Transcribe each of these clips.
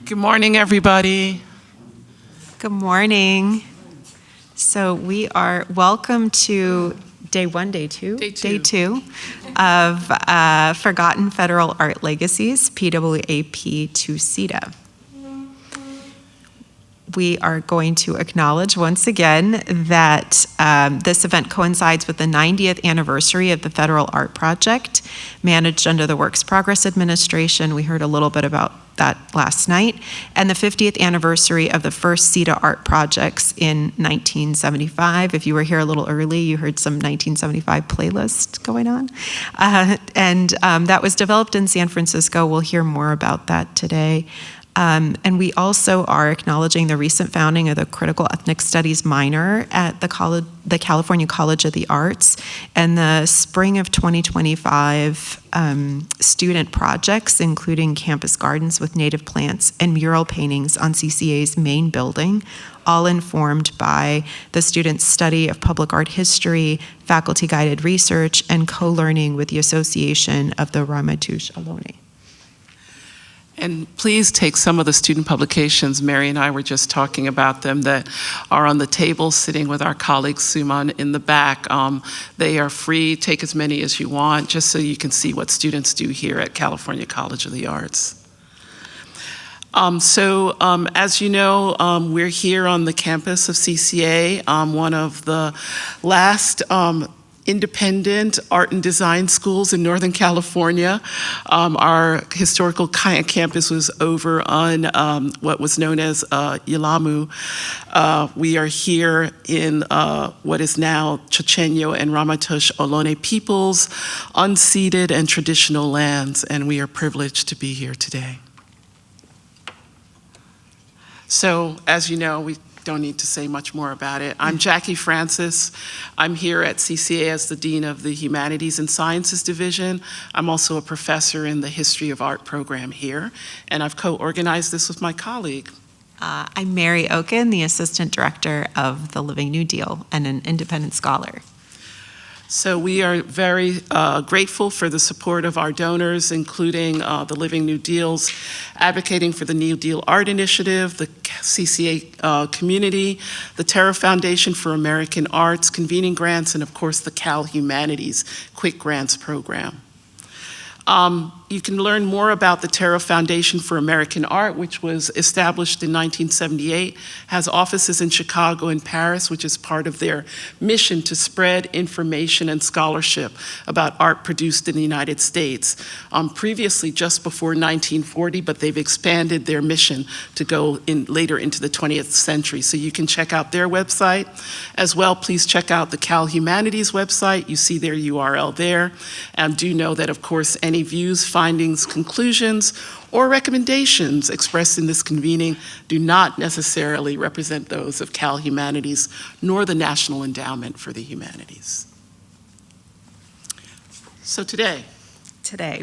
Good morning, everybody. Good morning. So we are welcome to day two of Forgotten Federal Art Legacies, PWAP to CETA. We are going to acknowledge once again that this event coincides with the 90th anniversary of the Federal Art Project, managed under the Works Progress Administration. We heard a little bit about that last night, and the 50th anniversary of the first CETA art projects in 1975. If you were here a little early, you heard some 1975 playlist going on. And that was developed in San Francisco. We'll hear more about that today. And we also are acknowledging the recent founding of the Critical Ethnic Studies minor at the California College of the Arts, and the spring of 2025 student projects, including campus gardens with native plants and mural paintings on CCA's main building, all informed by the students' study of public art history, faculty-guided research, and co-learning with the Association of the Ramaytush Ohlone. And please take some of the student publications. Mary and I were just talking about them that are on the table sitting with our colleague Suman in the back. They are free. Take as many as you want, just so you can see what students do here at California College of the Arts. As you know, we're here on the campus of CCA, one of the last independent art and design schools in Northern California. Our historical campus was over on what was known as Yelamu. We are here in what is now Chochenyo and Ramaytush Ohlone peoples, unceded and traditional lands, and we are privileged to be here today. So, as you know, we don't need to say much more about it. I'm Jackie Francis. I'm here at CCA as the Dean of the Humanities and Sciences Division. I'm also a professor in the History of Art program here, and I've co-organized this with my colleague. I'm Mary Okin, the Assistant Director of the Living New Deal and an independent scholar. So we are very grateful for the support of our donors, including the Living New Deals, advocating for the New Deal Art Initiative, the CCA community, the Terra Foundation for American Arts, Convening Grants, and of course the Cal Humanities Quick Grants Program. You can learn more about the Terra Foundation for American Art, which was established in 1978, has offices in Chicago and Paris, which is part of their mission to spread information and scholarship about art produced in the United States. Previously, just before 1940, but they've expanded their mission to go later into the 20th century. So you can check out their website. As well, please check out the Cal Humanities website. You see their URL there. And do know that, of course, any views, findings, conclusions, or recommendations expressed in this convening do not necessarily represent those of Cal Humanities nor the National Endowment for the Humanities. So today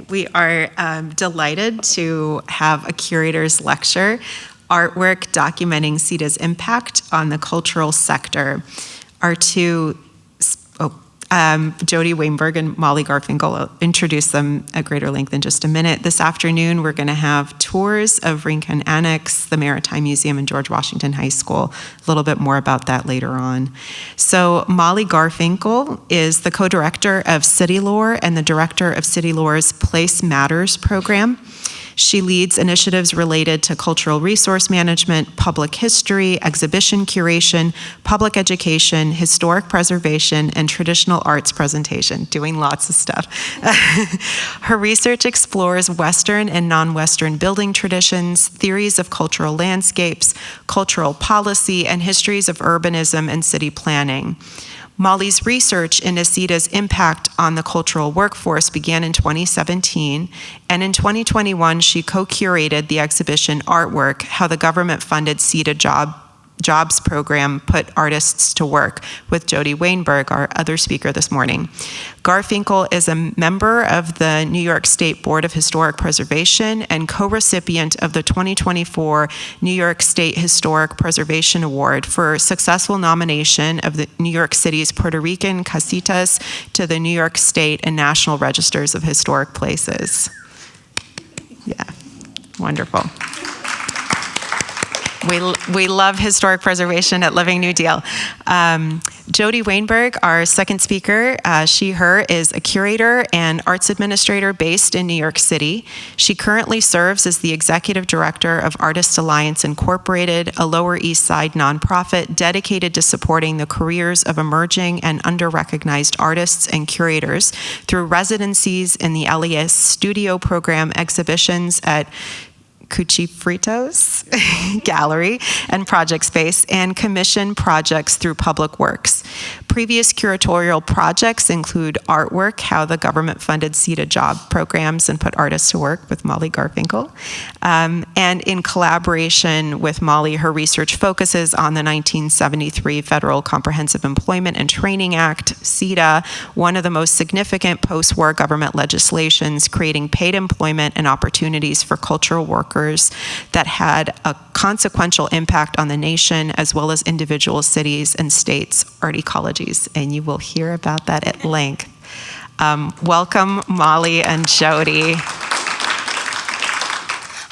we are delighted to have a curator's lecture, Artwork Documenting CETA's Impact on the Cultural Sector. Our two Jodi Waynberg and Molly Garfinkel. I'll introduce them at greater length in just a minute. This afternoon, we're going to have tours of Rincon Annex, the Maritime Museum, and George Washington High School. A little bit more about that later on. So Molly Garfinkel is the co-director of City Lore and the director of City Lore's Place Matters program. She leads initiatives related to cultural resource management, public history, exhibition curation, public education, historic preservation, and traditional arts presentation, doing lots of stuff. Her research explores Western and non-Western building traditions, theories of cultural landscapes, cultural policy, and histories of urbanism and city planning. Molly's research into CETA's impact on the cultural workforce began in 2017, and in 2021, she co-curated the exhibition Artwork, How the Government-Funded CETA Jobs Program Put Artists to Work, with Jodi Waynberg, our other speaker this morning. Garfinkel is a member of the New York State Board of Historic Preservation and co-recipient of the 2024 New York State Historic Preservation Award for successful nomination of the New York City's Puerto Rican casitas to the New York State and National Registers of Historic Places. Yeah, wonderful. We love historic preservation at Living New Deal. Jodi Waynberg, our second speaker, she, her, is a curator and arts administrator based in New York City. She currently serves as the executive director of Artist Alliance Incorporated, a Lower East Side nonprofit dedicated to supporting the careers of emerging and under-recognized artists and curators through residencies in the LES Studio Program, exhibitions at Cuchifritos Gallery and Project Space, and commission projects through Public Works. Previous curatorial projects include artwork, how the government funded CETA job programs and put artists to work with Molly Garfinkel. And in collaboration with Molly, her research focuses on the 1973 Federal Comprehensive Employment and Training Act, CETA, one of the most significant post-war government legislations creating paid employment and opportunities for cultural workers that had a consequential impact on the nation as well as individual cities and states' art ecologies. And you will hear about that at length. Welcome, Molly and Jodi.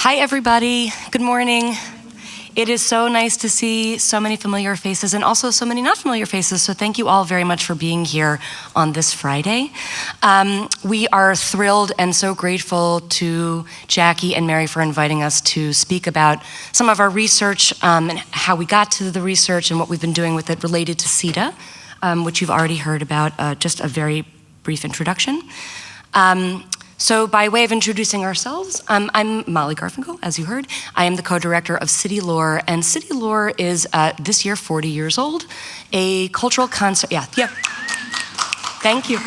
Hi, everybody. Good morning. It is so nice to see so many familiar faces and also so many not familiar faces, so thank you all very much for being here on this Friday. We are thrilled and so grateful to Jackie and Mary for inviting us to speak about some of our research and how we got to the research and what we've been doing with it related to CETA, which you've already heard about, just a very brief introduction. So by way of introducing ourselves, I'm Molly Garfinkel, as you heard. I am the co-director of City Lore, and City Lore is this year 40 years old, a cultural Thank you.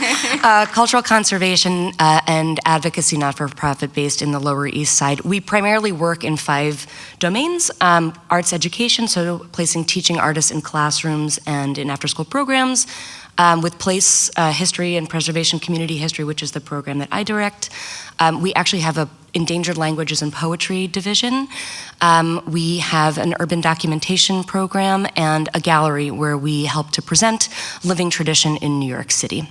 Cultural conservation and advocacy not-for-profit based in the Lower East Side. We primarily work in 5 domains: arts education, so placing teaching artists in classrooms and in after-school programs, with place history and preservation community history, which is the program that I direct. We actually have a endangered languages and poetry division. We have an urban documentation program and a gallery where we help to present living tradition in New York City.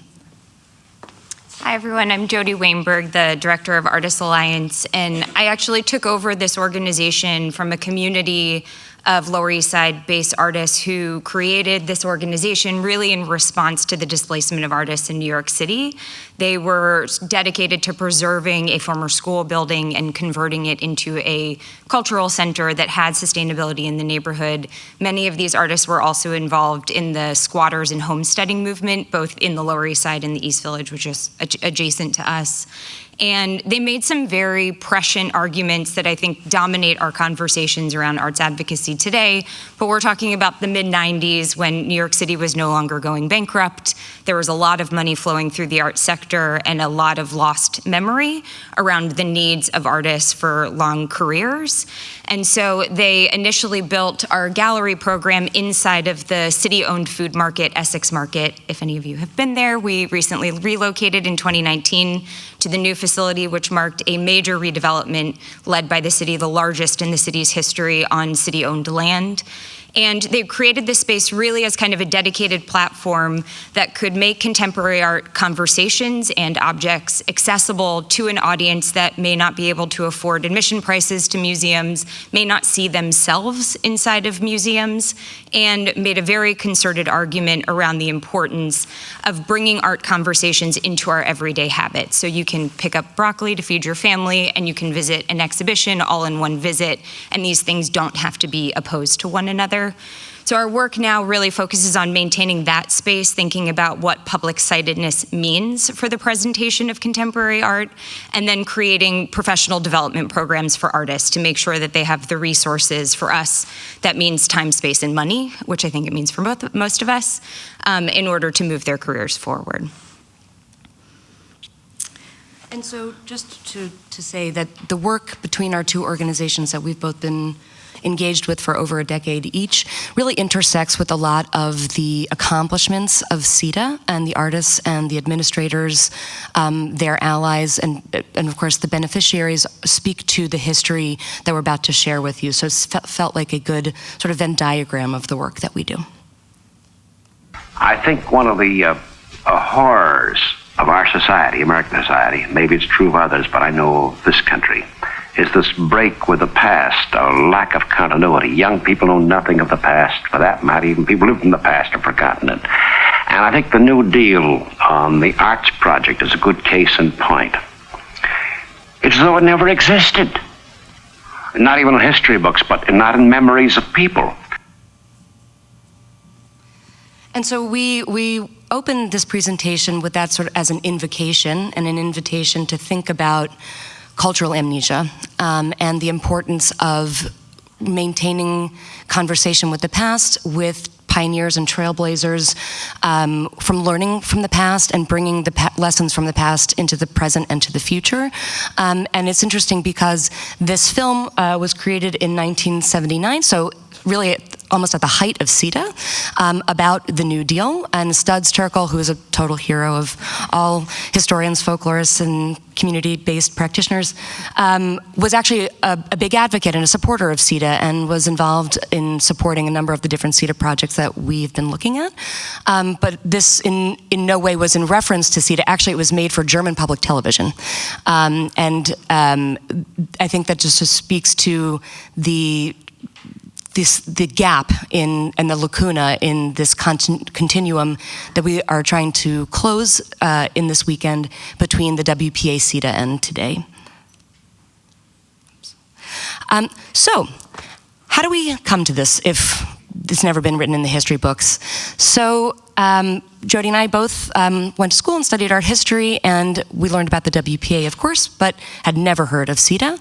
Hi everyone, I'm Jodi Waynberg, the Director of Artist Alliance, and I actually took over this organization from a community of Lower East Side based artists who created this organization really in response to the displacement of artists in New York City. They were dedicated to preserving a former school building and converting it into a cultural center that had sustainability in the neighborhood. Many of these artists were also involved in the squatters and homesteading movement, both in the Lower East Side and the East Village, which is adjacent to us. And they made some very prescient arguments that I think dominate our conversations around arts advocacy today. But we're talking about the mid-90s when New York City was no longer going bankrupt. There was a lot of money flowing through the arts sector and a lot of lost memory around the needs of artists for long careers. And so they initially built our gallery program inside of the city-owned food market, Essex Market. If any of you have been there, we recently relocated in 2019 to the new facility, which marked a major redevelopment led by the city, the largest in the city's history on city-owned land. And they created this space really as kind of a dedicated platform that could make contemporary art conversations and objects accessible to an audience that may not be able to afford admission prices to museums, may not see themselves inside of museums, and made a very concerted argument around the importance of bringing art conversations into our everyday habits. So you can pick up broccoli to feed your family, and you can visit an exhibition all in one visit, and these things don't have to be opposed to one another. So our work now really focuses on maintaining that space, thinking about what public-sightedness means for the presentation of contemporary art, and then creating professional development programs for artists to make sure that they have the resources for us. That means time, space, and money, which I think it means for most of us, in order to move their careers forward. And so just to say that the work between our two organizations that we've both been engaged with for over a decade each really intersects with a lot of the accomplishments of CETA and the artists and the administrators, their allies, and of course the beneficiaries speak to the history that we're about to share with you. So it felt like a good sort of Venn diagram of the work that we do. I think one of the horrors of our society, American society, maybe it's true of others, but I know this country, is this break with the past, a lack of continuity. Young people know nothing of the past. For that matter, even people who live in the past have forgotten it. And I think the New Deal on the arts project is a good case in point. It's as though it never existed. Not even in history books, but not in memories of people. And so we opened this presentation with that sort of as an invocation, and an invitation to think about cultural amnesia and the importance of maintaining conversation with the past, with pioneers and trailblazers, from learning from the past and bringing the lessons from the past into the present and to the future. And it's interesting because this film was created in 1979, so really almost at the height of CETA, about the New Deal. And Studs Terkel, who is a total hero of all historians, folklorists, and community-based practitioners, was actually a big advocate and a supporter of CETA, and was involved in supporting a number of the different CETA projects that we've been looking at. But this in no way was in reference to CETA. Actually, it was made for German public television. And I think that just speaks to the gap and the lacuna in this continuum that we are trying to close in this weekend between the WPA CETA and today. So, how do we come to this if it's never been written in the history books? So, Jodi and I both went to school and studied art history, and we learned about the WPA, of course, but had never heard of CETA.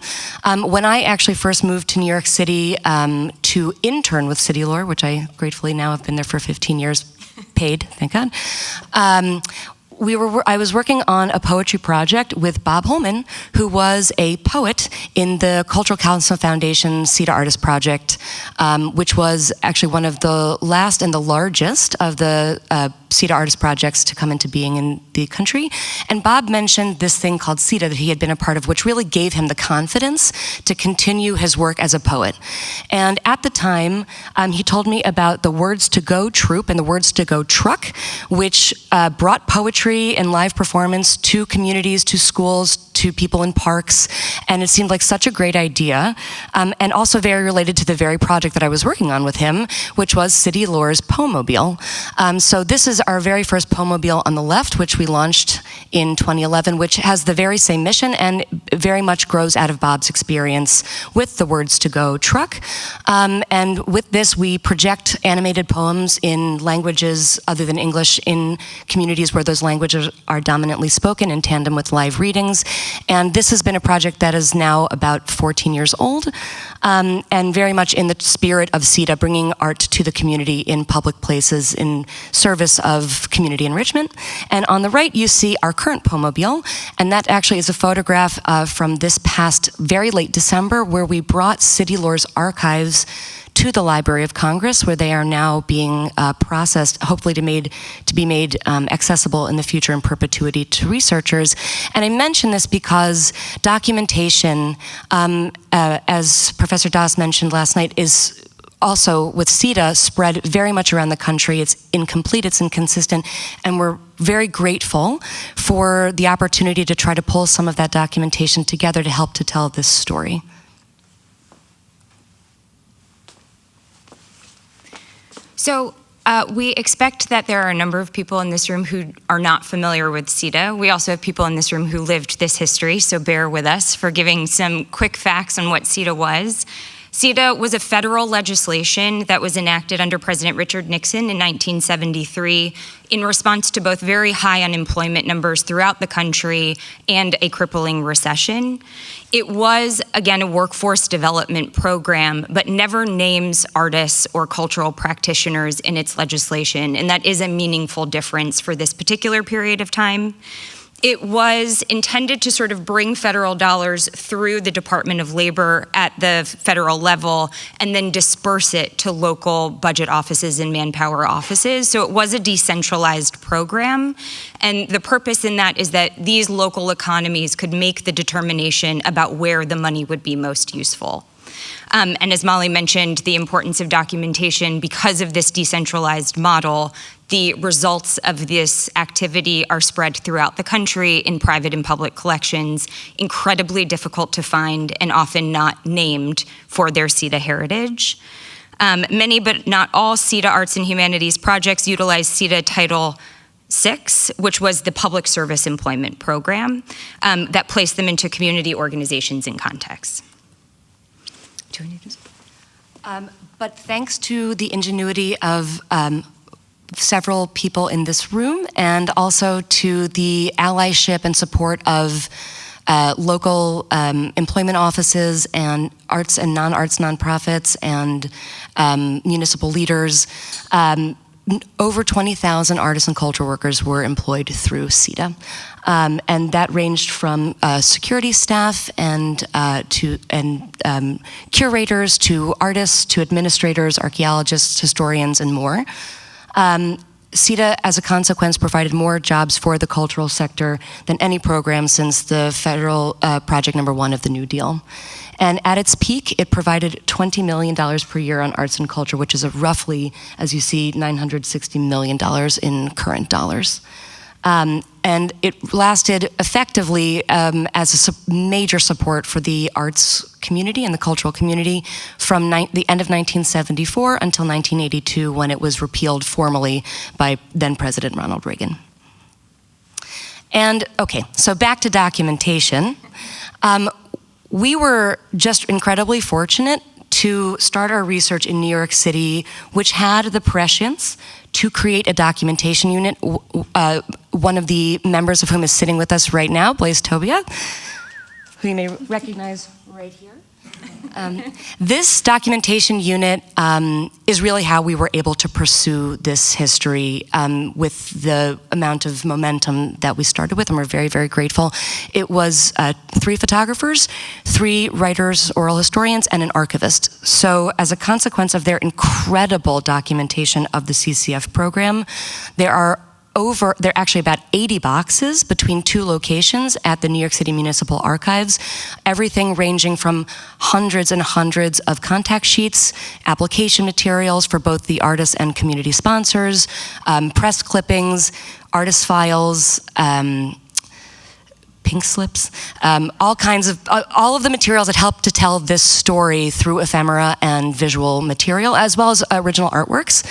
When I actually first moved to New York City to intern with City Lore, which I gratefully now have been there for 15 years, paid, thank God, I was working on a poetry project with Bob Holman, who was a poet in the Cultural Council Foundation CETA Artist Project, which was actually one of the last and the largest of the CETA Artist projects to come into being in the country. And Bob mentioned this thing called CETA that he had been a part of, which really gave him the confidence to continue his work as a poet. And at the time, he told me about the Words to Go troupe and the Words to Go truck, which brought poetry and live performance to communities, to schools, to people in parks, and it seemed like such a great idea, and also very related to the very project that I was working on with him, which was City Lore's Poemobile. So this is our very first Poemobile on the left, which we launched in 2011, which has the very same mission and very much grows out of Bob's experience with the Words to Go truck. And with this, we project animated poems in languages other than English in communities where those languages are dominantly spoken in tandem with live readings. And this has been a project that is now about 14 years old, and very much in the spirit of CETA, bringing art to the community in public places in service of community enrichment. And on the right, you see our current Poemobile, and that actually is a photograph from this past very late December, where we brought City Lore's archives to the Library of Congress, where they are now being processed, hopefully to be made accessible in the future in perpetuity to researchers. And I mention this because documentation, as Professor Das mentioned last night, is also with CETA spread very much around the country. It's incomplete, it's inconsistent, and we're very grateful for the opportunity to try to pull some of that documentation together to help to tell this story. So we expect that there are a number of people in this room who are not familiar with CETA. We also have people in this room who lived this history, so bear with us for giving some quick facts on what CETA was. CETA was a federal legislation that was enacted under President Richard Nixon in 1973 in response to both very high unemployment numbers throughout the country and a crippling recession. It was, again, a workforce development program, but never names artists or cultural practitioners in its legislation, and that is a meaningful difference for this particular period of time. It was intended to sort of bring federal dollars through the Department of Labor at the federal level and then disperse it to local budget offices and manpower offices. So it was a decentralized program. And the purpose in that is that these local economies could make the determination about where the money would be most useful. And as Molly mentioned, the importance of documentation because of this decentralized model. The results of this activity are spread throughout the country in private and public collections, incredibly difficult to find and often not named for their CETA heritage. Many, but not all, CETA Arts and Humanities projects utilize CETA Title VI, which was the public service employment program that placed them into community organizations and contexts. Do I need to? But thanks to the ingenuity of several people in this room, and also to the allyship and support of local employment offices and arts and non-arts nonprofits and municipal leaders, over 20,000 artists and culture workers were employed through CETA. And that ranged from security staff and curators to artists to administrators, archaeologists, historians, and more. CETA, as a consequence, provided more jobs for the cultural sector than any program since the federal project number 1 of the New Deal. And at its peak, it provided $20 million per year on arts and culture, which is roughly, as you see, $960 million in current dollars. And it lasted effectively as a major support for the arts community and the cultural community from the end of 1974 until 1982, when it was repealed formally by then President Ronald Reagan. And okay, so back to documentation. We were just incredibly fortunate to start our research in New York City, which had the prescience to create a documentation unit, one of the members of whom is sitting with us right now, Blaise Tobia, who you may recognize right here. This documentation unit is really how we were able to pursue this history with the amount of momentum that we started with, and we're very, very grateful. It was 3 photographers, 3 writers, oral historians, and an archivist. So as a consequence of their incredible documentation of the CCF program, there are actually about 80 boxes between 2 locations at the New York City Municipal Archives, everything ranging from hundreds and hundreds of contact sheets, application materials for both the artists and community sponsors, press clippings, artist files, pink slips, all of the materials that help to tell this story through ephemera and visual material, as well as original artworks.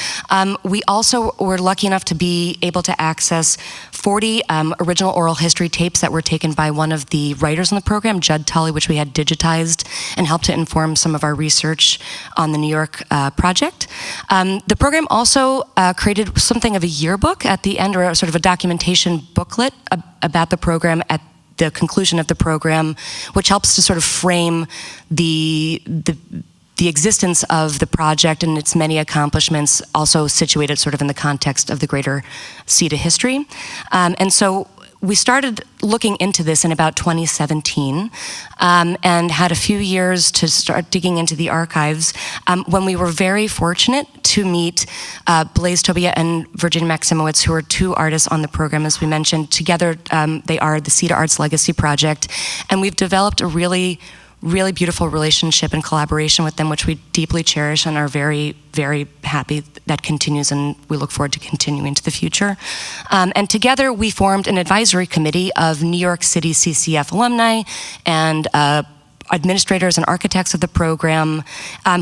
We also were lucky enough to be able to access 40 original oral history tapes that were taken by one of the writers in the program, Judd Tully, which we had digitized and helped to inform some of our research on the New York project. The program also created something of a yearbook at the end, or sort of a documentation booklet about the program at the conclusion of the program, which helps to sort of frame the existence of the project and its many accomplishments, also situated sort of in the context of the greater CETA history. And so we started looking into this in about 2017 and had a few years to start digging into the archives when we were very fortunate to meet Blaise Tobia and Virginia Maximowitz, who are 2 artists on the program, as we mentioned. Together, they are the CETA Arts Legacy Project, and we've developed a really beautiful relationship and collaboration with them, which we deeply cherish and are very, very happy that continues, and we look forward to continuing into the future. And together we formed an advisory committee of New York City CCF alumni and administrators and architects of the program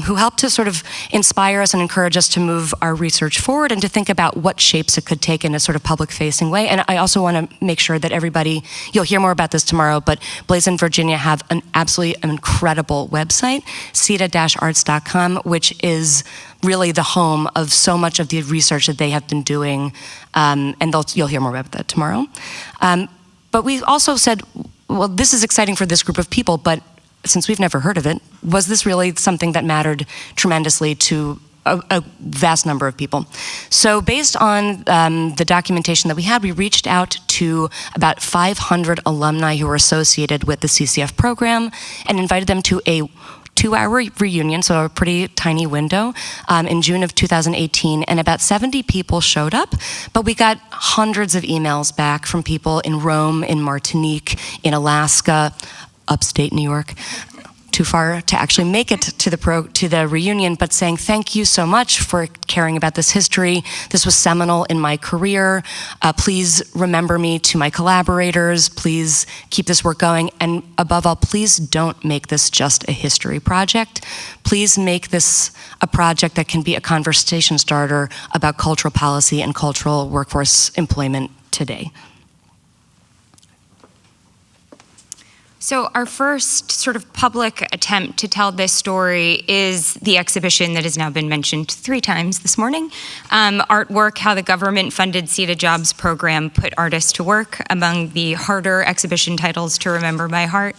who helped to sort of inspire us and encourage us to move our research forward and to think about what shapes it could take in a sort of public-facing way. And I also want to make sure that everybody, you'll hear more about this tomorrow, but Blaise and Virginia have an absolutely incredible website, CETA-arts.com, which is really the home of so much of the research that they have been doing, and you'll hear more about that tomorrow. But we also said, well, this is exciting for this group of people, but since we've never heard of it, was this really something that mattered tremendously to a vast number of people? So based on the documentation that we had, we reached out to about 500 alumni who were associated with the CCF program and invited them to a 2-hour reunion, so a pretty tiny window, in June of 2018, and about 70 people showed up, but we got hundreds of emails back from people in Rome, in Martinique, in Alaska, upstate New York, too far to actually make it to the reunion, but saying thank you so much for caring about this history. This was seminal in my career. Please remember me to my collaborators. Please keep this work going. And above all, please don't make this just a history project. Please make this a project that can be a conversation starter about cultural policy and cultural workforce employment today. So our first sort of public attempt to tell this story is the exhibition that has now been mentioned 3 times this morning. Artwork, How the Government-Funded CETA Jobs Program Put Artists to Work, among the harder exhibition titles to remember by heart.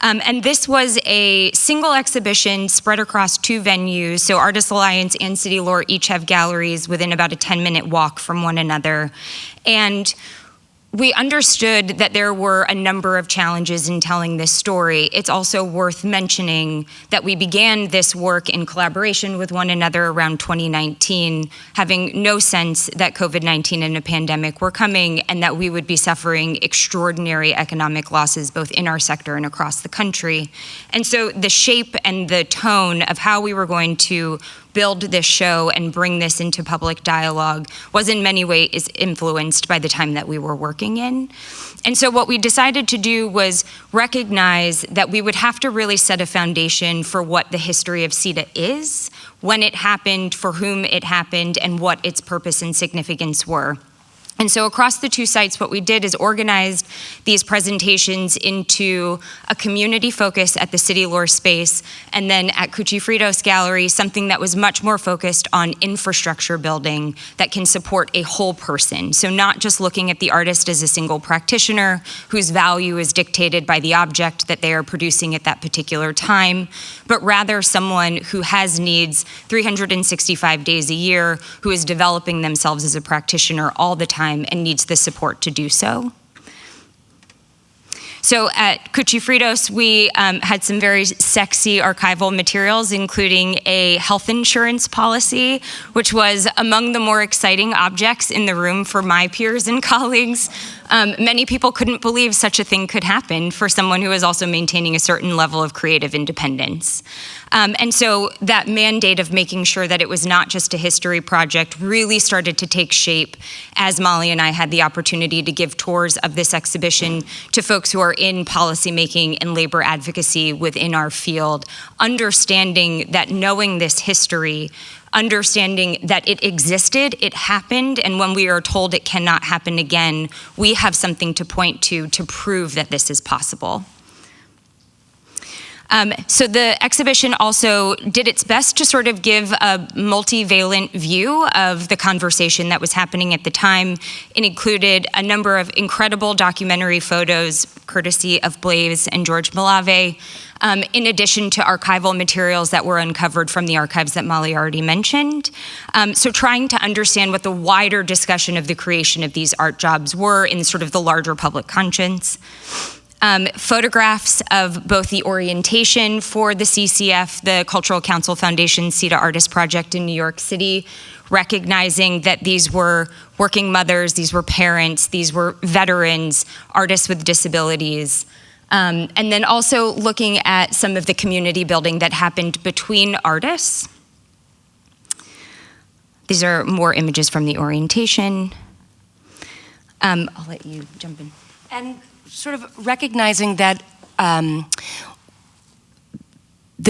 And this was a single exhibition spread across 2 venues. So Artists Alliance and City Lore each have galleries within about a 10-minute walk from one another. And we understood that there were a number of challenges in telling this story. It's also worth mentioning that we began this work in collaboration with one another around 2019, having no sense that COVID-19 and a pandemic were coming and that we would be suffering extraordinary economic losses both in our sector and across the country. And so the shape and the tone of how we were going to build this show and bring this into public dialogue was in many ways influenced by the time that we were working in. And so what we decided to do was recognize that we would have to really set a foundation for what the history of CETA is, when it happened, for whom it happened, and what its purpose and significance were. And so across the 2 sites, what we did is organized these presentations into a community focus at the City Lore space, and then at Cucifritos Gallery, something that was much more focused on infrastructure building that can support a whole person. So not just looking at the artist as a single practitioner whose value is dictated by the object that they are producing at that particular time, but rather someone who has needs 365 days a year, who is developing themselves as a practitioner all the time and needs the support to do so. So at Cucifritos, we had some very sexy archival materials, including a health insurance policy, which was among the more exciting objects in the room for my peers and colleagues. Many people couldn't believe such a thing could happen for someone who is also maintaining a certain level of creative independence. And so that mandate of making sure that it was not just a history project really started to take shape as Molly and I had the opportunity to give tours of this exhibition to folks who are in policymaking and labor advocacy within our field, understanding that knowing this history, understanding that it existed, it happened, and when we are told it cannot happen again, we have something to point to prove that this is possible. So the exhibition also did its best to sort of give a multivalent view of the conversation that was happening at the time. It included a number of incredible documentary photos, courtesy of Blaze and George Malave, in addition to archival materials that were uncovered from the archives that Molly already mentioned. So trying to understand what the wider discussion of the creation of these art jobs were in sort of the larger public conscience. Photographs of both the orientation for the CCF, the Cultural Council Foundation CETA Artist Project in New York City, recognizing that these were working mothers, these were parents, these were veterans, artists with disabilities. And then also looking at some of the community building that happened between artists. These are more images from the orientation. I'll let you jump in. And sort of recognizing that the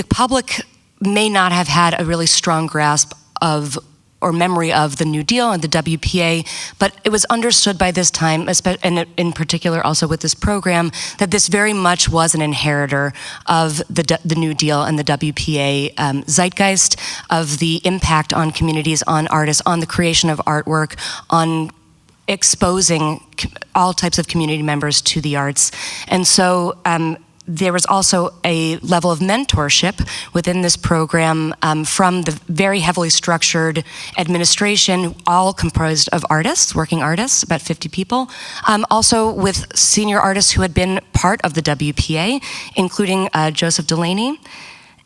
public may not have had a really strong grasp of or memory of the New Deal and the WPA, but it was understood by this time, and in particular also with this program, that this very much was an inheritor of the New Deal and the WPA zeitgeist, of the impact on communities, on artists, on the creation of artwork, on exposing all types of community members to the arts. And so there was also a level of mentorship within this program from the very heavily structured administration, all composed of artists, working artists, about 50 people. Also with senior artists who had been part of the WPA, including Joseph Delaney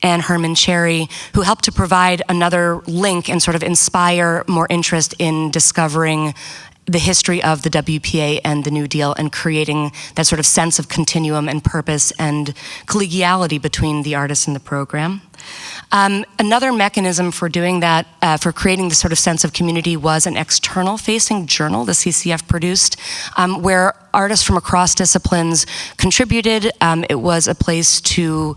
and Herman Cherry, who helped to provide another link and sort of inspire more interest in discovering the history of the WPA and the New Deal and creating that sort of sense of continuum and purpose and collegiality between the artists and the program. Another mechanism for doing that, for creating this sort of sense of community, was an external-facing journal the CCF produced, where artists from across disciplines contributed. It was a place to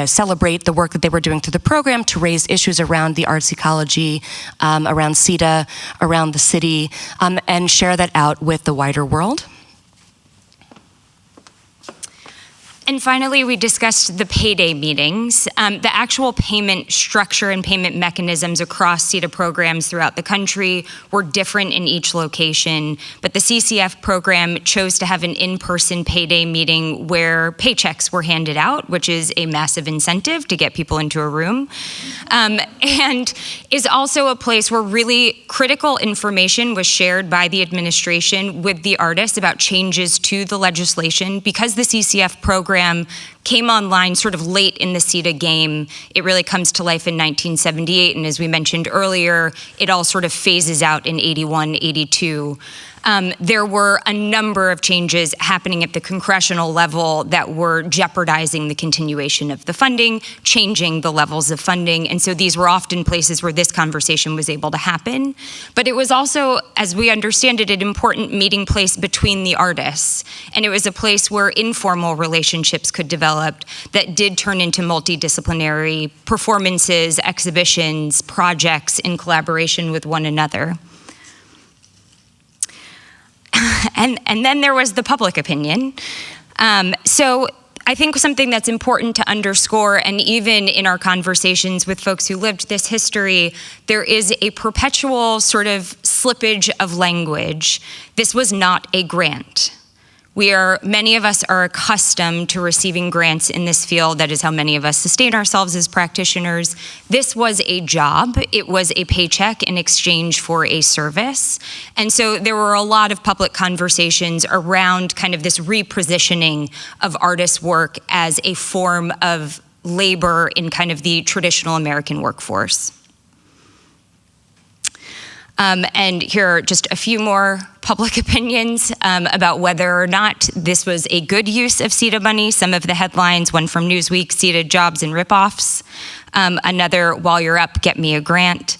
celebrate the work that they were doing through the program, to raise issues around the arts ecology, around CETA, around the city, and share that out with the wider world. And finally, we discussed the payday meetings. The actual payment structure and payment mechanisms across CETA programs throughout the country were different in each location, but the CCF program chose to have an in-person payday meeting where paychecks were handed out, which is a massive incentive to get people into a room, and is also a place where really critical information was shared by the administration with the artists about changes to the legislation. Because the CCF program came online sort of late in the CETA game. It really comes to life in 1978, and as we mentioned earlier, it all sort of phases out in 81, 82. There were a number of changes happening at the congressional level that were jeopardizing the continuation of the funding, changing the levels of funding, and so these were often places where this conversation was able to happen. But it was also, as we understand it, an important meeting place between the artists, and it was a place where informal relationships could develop that did turn into multidisciplinary performances, exhibitions, projects in collaboration with one another. And then there was the public opinion. So I think something that's important to underscore, and even in our conversations with folks who lived this history, there is a perpetual sort of slippage of language. This was not a grant. Many of us are accustomed to receiving grants in this field. That is how many of us sustain ourselves as practitioners. This was a job. It was a paycheck in exchange for a service. And so there were a lot of public conversations around kind of this repositioning of artists' work as a form of labor in kind of the traditional American workforce. And here are just a few more public opinions about whether or not this was a good use of CETA money. Some of the headlines, one from Newsweek, CETA jobs and ripoffs. Another, while you're up, get me a grant.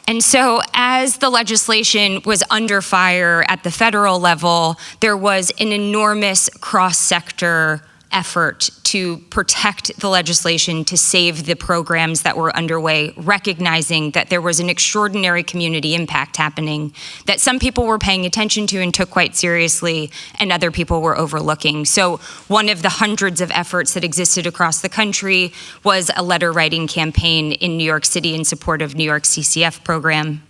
And so as the legislation was under fire at the federal level, there was an enormous cross-sector effort to protect the legislation, to save the programs that were underway, recognizing that there was an extraordinary community impact happening that some people were paying attention to and took quite seriously, and other people were overlooking. So one of the hundreds of efforts that existed across the country was a letter writing campaign in New York City in support of New York CCF program.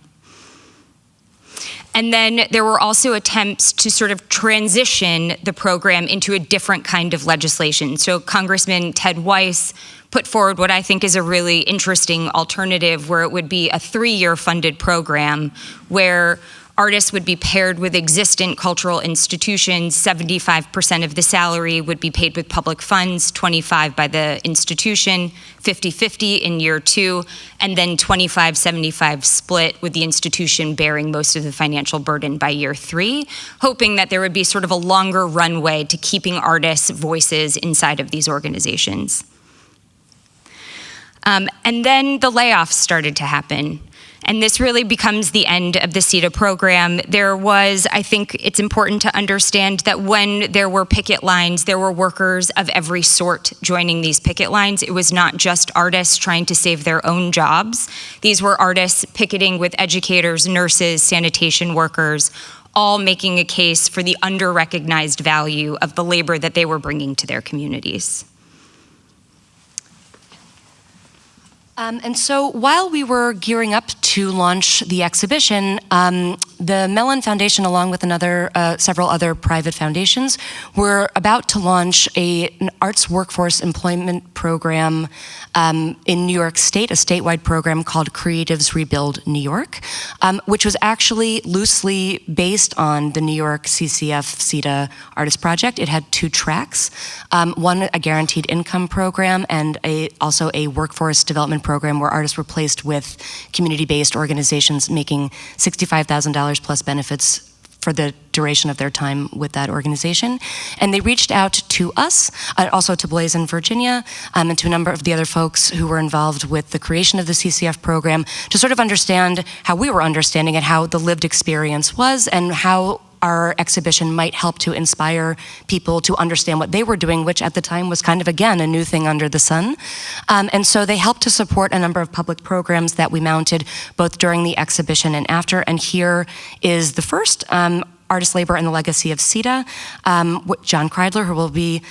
And then there were also attempts to sort of transition the program into a different kind of legislation. So Congressman Ted Weiss put forward what I think is a really interesting alternative, where it would be a 3-year funded program where artists would be paired with existing cultural institutions. 75% of the salary would be paid with public funds, 25% by the institution, 50-50 in year 2, and then 25-75 split, with the institution bearing most of the financial burden by year 3, hoping that there would be sort of a longer runway to keeping artists' voices inside of these organizations. And then the layoffs started to happen. And this really becomes the end of the CETA program. There was, I think it's important to understand that when there were picket lines, there were workers of every sort joining these picket lines. It was not just artists trying to save their own jobs. These were artists picketing with educators, nurses, sanitation workers, all making a case for the under-recognized value of the labor that they were bringing to their communities. And so while we were gearing up to launch the exhibition, the Mellon Foundation, along with several other private foundations, were about to launch an arts workforce employment program in New York State, a statewide program called Creatives Rebuild New York, which was actually loosely based on the New York CCF CETA Artist Project. It had 2 tracks, one a guaranteed income program and also a workforce development program where artists were placed with community-based organizations making $65,000 plus benefits for the duration of their time with that organization. And they reached out to us, also to Blaze in Virginia, and to a number of the other folks who were involved with the creation of the CCF program to sort of understand how we were understanding it, how the lived experience was, and how our exhibition might help to inspire people to understand what they were doing, which at the time was kind of, again, a new thing under the sun. And so they helped to support a number of public programs that we mounted both during the exhibition and after. And here is the first, Artist Labor and the Legacy of CETA, John Kreidler, who will be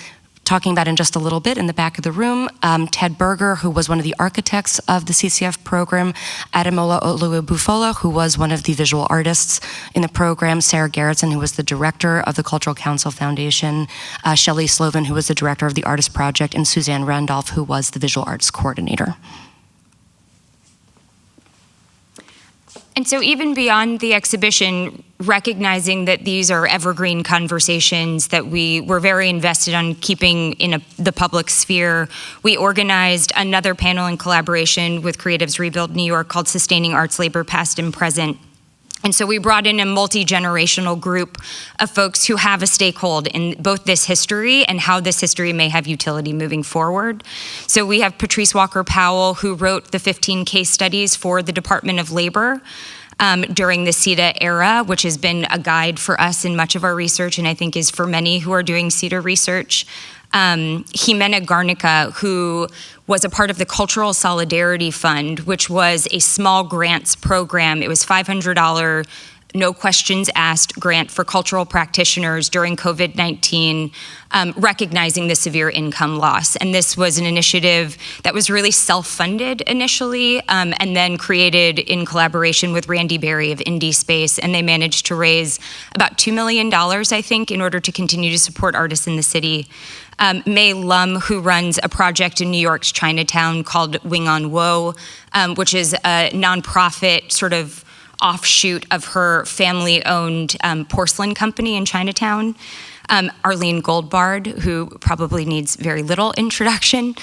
talking about in just a little bit in the back of the room, Ted Berger, who was one of the architects of the CCF program, Ademola Oluwabufola, who was one of the visual artists in the program, Sarah Gerritsen, who was the director of the Cultural Council Foundation, Shelley Sloven, who was the director of the Artist Project, and Suzanne Randolph, who was the visual arts coordinator. And so even beyond the exhibition, recognizing that these are evergreen conversations that we were very invested on keeping in the public sphere, we organized another panel in collaboration with Creatives Rebuild New York called Sustaining Arts Labor Past and Present. And so we brought in a multi-generational group of folks who have a stakehold in both this history and how this history may have utility moving forward. So we have Patrice Walker-Powell, who wrote the 15 case studies for the Department of Labor during the CETA era, which has been a guide for us in much of our research, and I think is for many who are doing CETA research. Jimena Garnica, who was a part of the Cultural Solidarity Fund, which was a small grants program. It was $500, no questions asked grant for cultural practitioners during COVID-19, recognizing the severe income loss. And this was an initiative that was really self-funded initially, and then created in collaboration with Randy Berry of Indie Space, and they managed to raise about $2 million, I think, in order to continue to support artists in the city. May Lum, who runs a project in New York's Chinatown called Wing on Woe, which is a nonprofit sort of offshoot of her family-owned porcelain company in Chinatown. Arlene Goldbard, who probably needs very little introduction.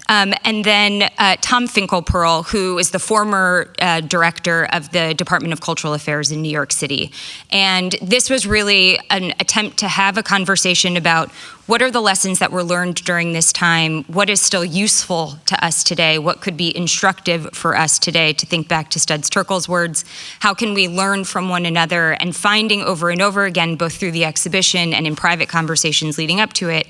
And then Tom Finkelpearl, who is the former director of the Department of Cultural Affairs in New York City. And this was really an attempt to have a conversation about what are the lessons that were learned during this time, what is still useful to us today, what could be instructive for us today, to think back to Studs Terkel's words, how can we learn from one another, and finding over and over again, both through the exhibition and in private conversations leading up to it,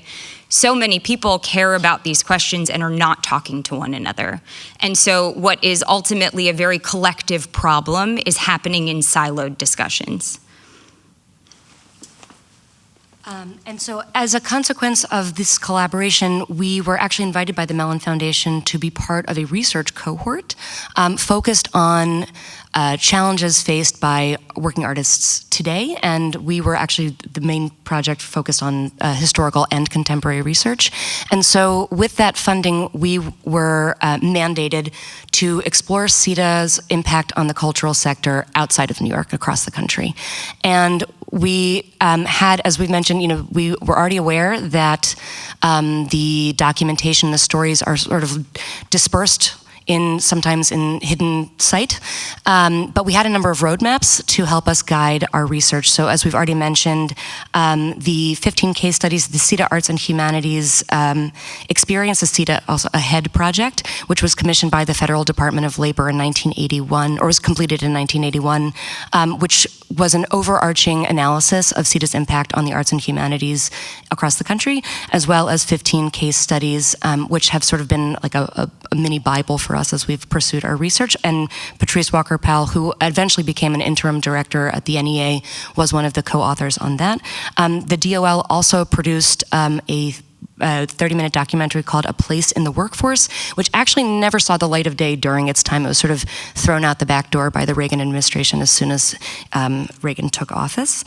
so many people care about these questions and are not talking to one another. And so what is ultimately a very collective problem is happening in siloed discussions. And so as a consequence of this collaboration, we were actually invited by the Mellon Foundation to be part of a research cohort focused on challenges faced by working artists today, and we were actually the main project focused on historical and contemporary research. And so with that funding, we were mandated to explore CETA's impact on the cultural sector outside of New York, across the country. And we had, as we've mentioned, we were already aware that the documentation, the stories are sort of dispersed sometimes in hidden sight. But we had a number of roadmaps to help us guide our research. So as we've already mentioned, the 15 case studies, the CETA Arts and Humanities Experience, the CETA also Ahead project, which was commissioned by the Federal Department of Labor in 1981, or was completed in 1981, which was an overarching analysis of CETA's impact on the arts and humanities across the country, as well as 15 case studies, which have sort of been like a mini Bible for us as we've pursued our research. And Patrice Walker-Powell, who eventually became an interim director at the NEA, was one of the co-authors on that. The DOL also produced a 30-minute documentary called A Place in the Workforce, which actually never saw the light of day during its time. It was sort of thrown out the back door by the Reagan administration as soon as Reagan took office.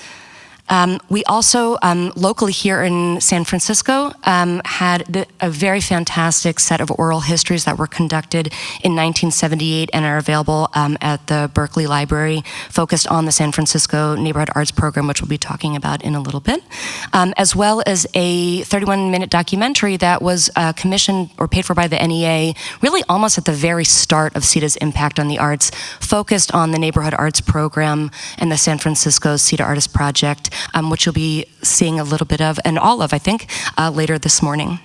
We also, locally here in San Francisco, had a very fantastic set of oral histories that were conducted in 1978 and are available at the Berkeley Library, focused on the San Francisco Neighborhood Arts Program, which we'll be talking about in a little bit, as well as a 31-minute documentary that was commissioned or paid for by the NEA, really almost at the very start of CETA's impact on the arts, focused on the Neighborhood Arts Program and the San Francisco CETA Artist Project, which you'll be seeing a little bit of, and all of, I think, later this morning.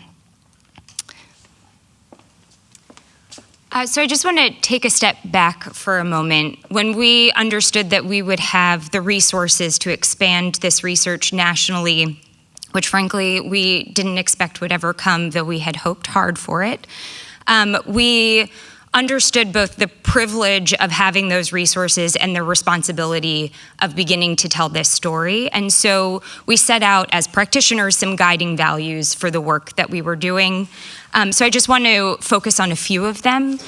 So I just want to take a step back for a moment. When we understood that we would have the resources to expand this research nationally, which frankly we didn't expect would ever come, though we had hoped hard for it, we understood both the privilege of having those resources and the responsibility of beginning to tell this story. And so we set out as practitioners some guiding values for the work that we were doing. So I just want to focus on a few of them.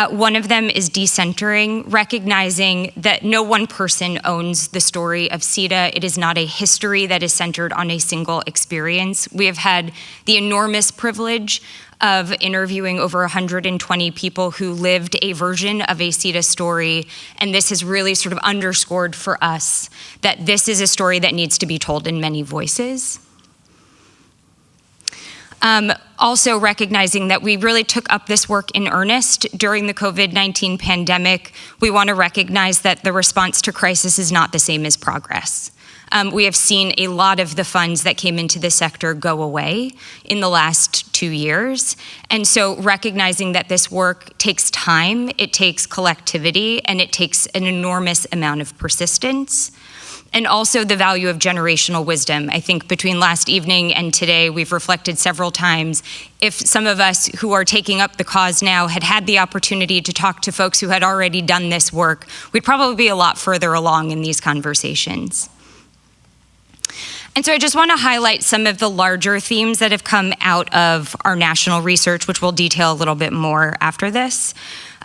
One of them is decentering, recognizing that no one person owns the story of CETA. It is not a history that is centered on a single experience. We have had the enormous privilege of interviewing over 120 people who lived a version of a CETA story, and this has really sort of underscored for us that this is a story that needs to be told in many voices. Also recognizing that we really took up this work in earnest during the COVID-19 pandemic, we want to recognize that the response to crisis is not the same as progress. We have seen a lot of the funds that came into the sector go away in the last 2 years. And so recognizing that this work takes time, it takes collectivity, and it takes an enormous amount of persistence. And also the value of generational wisdom. I think between last evening and today, we've reflected several times. If some of us who are taking up the cause now had had the opportunity to talk to folks who had already done this work, we'd probably be a lot further along in these conversations. And so I just want to highlight some of the larger themes that have come out of our national research, which we'll detail a little bit more after this.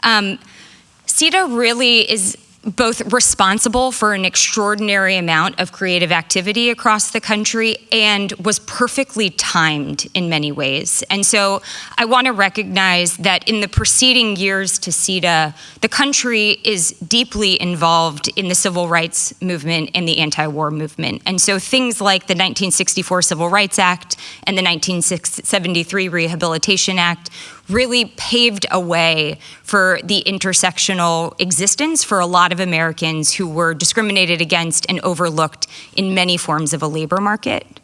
CETA really is both responsible for an extraordinary amount of creative activity across the country and was perfectly timed in many ways. And so I want to recognize that in the preceding years to CETA, the country is deeply involved in the civil rights movement and the anti-war movement. And so things like the 1964 Civil Rights Act and the 1973 Rehabilitation Act really paved a way for the intersectional existence for a lot of Americans who were discriminated against and overlooked in many forms of a labor market.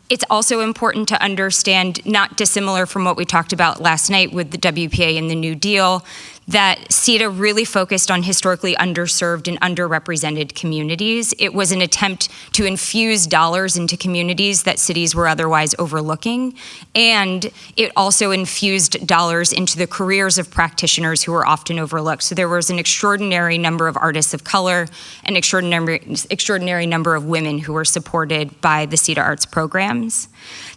It's also important to understand, not dissimilar from what we talked about last night with the WPA and the New Deal, that CETA really focused on historically underserved and underrepresented communities. It was an attempt to infuse dollars into communities that cities were otherwise overlooking, and it also infused dollars into the careers of practitioners who were often overlooked. So there was an extraordinary number of artists of color, an extraordinary number of women who were supported by the CETA Arts programs.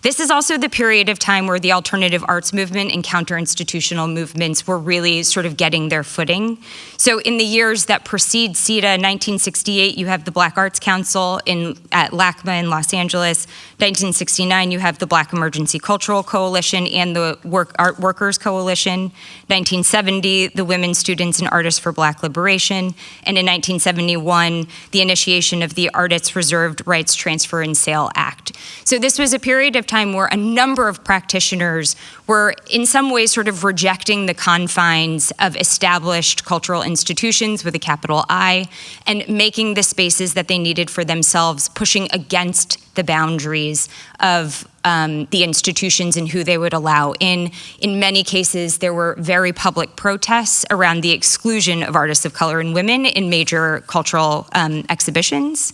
This is also the period of time where the alternative arts movement and counter-institutional movements were really sort of getting their footing. So in the years that precede CETA, 1968, you have the Black Arts Council at LACMA in Los Angeles. 1969, you have the Black Emergency Cultural Coalition and the Art Workers Coalition. 1970, the Women, Students, and Artists for Black Liberation. And in 1971, the initiation of the Artists Reserved Rights Transfer and Sale Act. So this was a period of time where a number of practitioners were in some ways sort of rejecting the confines of established cultural institutions with a capital I and making the spaces that they needed for themselves, pushing against the boundaries of the institutions and who they would allow in. In many cases, there were very public protests around the exclusion of artists of color and women in major cultural exhibitions.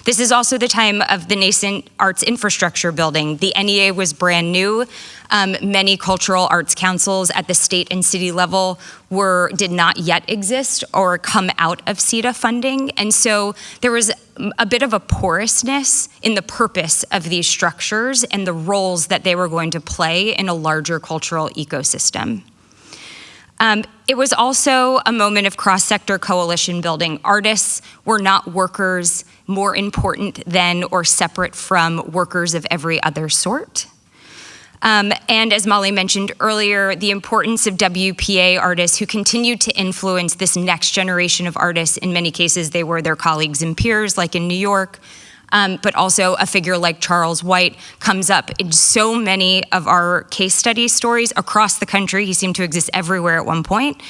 This is also the time of the nascent arts infrastructure building. The NEA was brand new. Many cultural arts councils at the state and city level did not yet exist or come out of CETA funding. And so there was a bit of a porousness in the purpose of these structures and the roles that they were going to play in a larger cultural ecosystem. It was also a moment of cross-sector coalition building. Artists were not workers more important than or separate from workers of every other sort. And as Molly mentioned earlier, the importance of WPA artists who continued to influence this next generation of artists. In many cases, they were their colleagues and peers, like in New York, but also a figure like Charles White comes up in so many of our case study stories across the country. He seemed to exist everywhere at one point.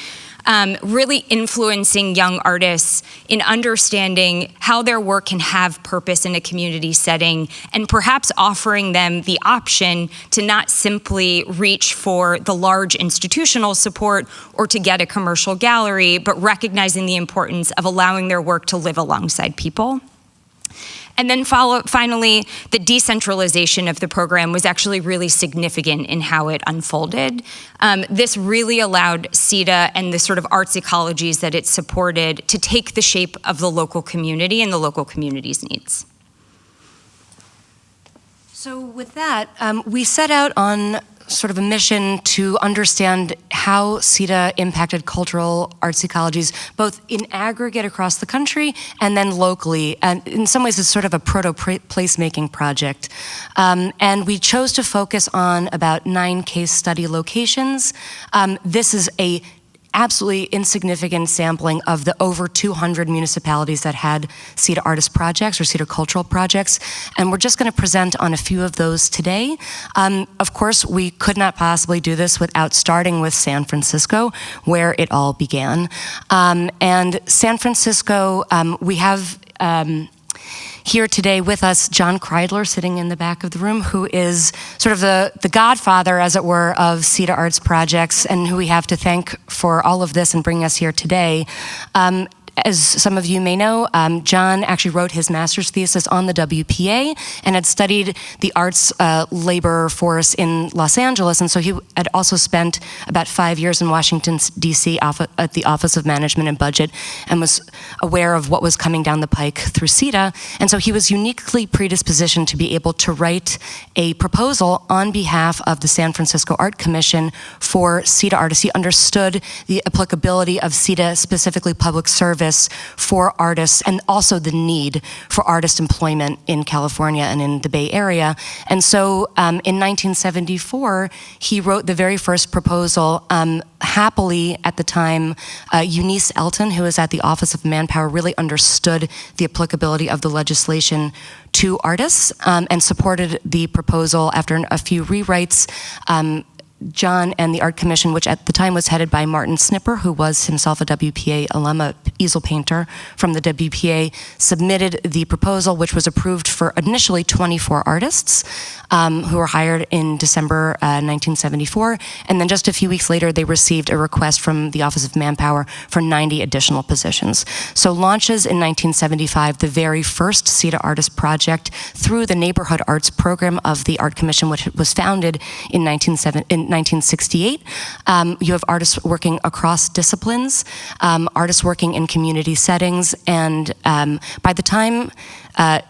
Really influencing young artists in understanding how their work can have purpose in a community setting, and perhaps offering them the option to not simply reach for the large institutional support or to get a commercial gallery, but recognizing the importance of allowing their work to live alongside people. And then finally, the decentralization of the program was actually really significant in how it unfolded. This really allowed CETA and the sort of arts ecologies that it supported to take the shape of the local community and the local community's needs. So with that, we set out on sort of a mission to understand how CETA impacted cultural arts ecologies, both in aggregate across the country and then locally. And in some ways, it's sort of a proto-placemaking project. And we chose to focus on about 9 case study locations. This is a absolutely insignificant sampling of the over 200 municipalities that had CETA artist projects or CETA cultural projects, and we're just going to present on a few of those today. Of course, we could not possibly do this without starting with San Francisco, where it all began. And San Francisco, we have here today with us John Kreidler, sitting in the back of the room, who is sort of the godfather, as it were, of CETA Arts projects, and who we have to thank for all of this and bringing us here today. As some of you may know, John actually wrote his master's thesis on the WPA and had studied the arts labor force in Los Angeles, and so he had also spent about 5 years in Washington, D.C. at the Office of Management and Budget, and was aware of what was coming down the pike through CETA, and so he was uniquely predispositioned to be able to write a proposal on behalf of the San Francisco Art Commission for CETA artists. He understood the applicability of CETA, specifically public service, for artists, and also the need for artist employment in California and in the Bay Area. And so in 1974, he wrote the very first proposal. Happily, at the time, Eunice Elton, who was at the Office of Manpower, really understood the applicability of the legislation to artists and supported the proposal after a few rewrites. John and the Art Commission, which at the time was headed by Martin Snipper, who was himself a WPA alum, a easel painter from the WPA, submitted the proposal, which was approved for initially 24 artists who were hired in December 1974. And then just a few weeks later, they received a request from the Office of Manpower for 90 additional positions. So launches in 1975 the very first CETA artist project through the Neighborhood Arts Program of the Art Commission, which was founded in 1968. You have artists working across disciplines, artists working in community settings, and by the time at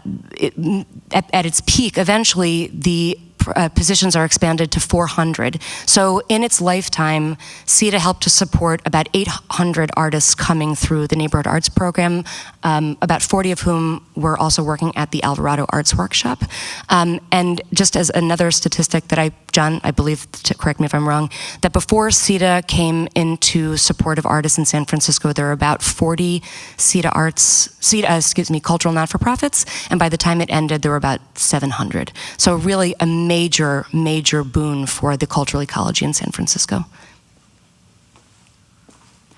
its peak, eventually the positions are expanded to 400. So in its lifetime, CETA helped to support about 800 artists coming through the Neighborhood Arts Program, about 40 of whom were also working at the Alvarado Arts Workshop. And just as another statistic that John, I believe, to correct me if I'm wrong, that before CETA came into support of artists in San Francisco, there were about 40 cultural not-for-profits, and by the time it ended, there were about 700. So really a major, major boon for the cultural ecology in San Francisco.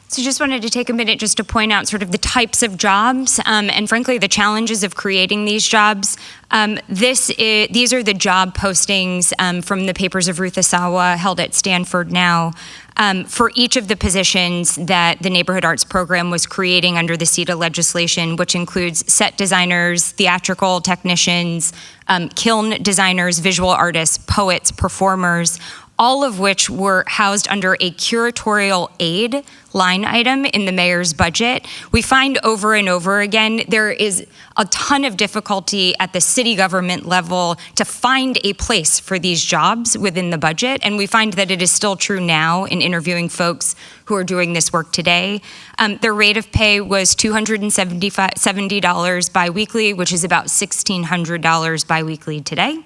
So just wanted to take a minute just to point out sort of the types of jobs and frankly the challenges of creating these jobs. These are the job postings from the papers of Ruth Asawa held at Stanford now for each of the positions that the Neighborhood Arts Program was creating under the CETA legislation, which includes set designers, theatrical technicians, kiln designers, visual artists, poets, performers. all of which were housed under a curatorial aid line item in the mayor's budget. We find over and over again there is a ton of difficulty at the city government level to find a place for these jobs within the budget, and we find that it is still true now in interviewing folks who are doing this work today. Their rate of pay was $270 biweekly, which is about $1,600 biweekly today.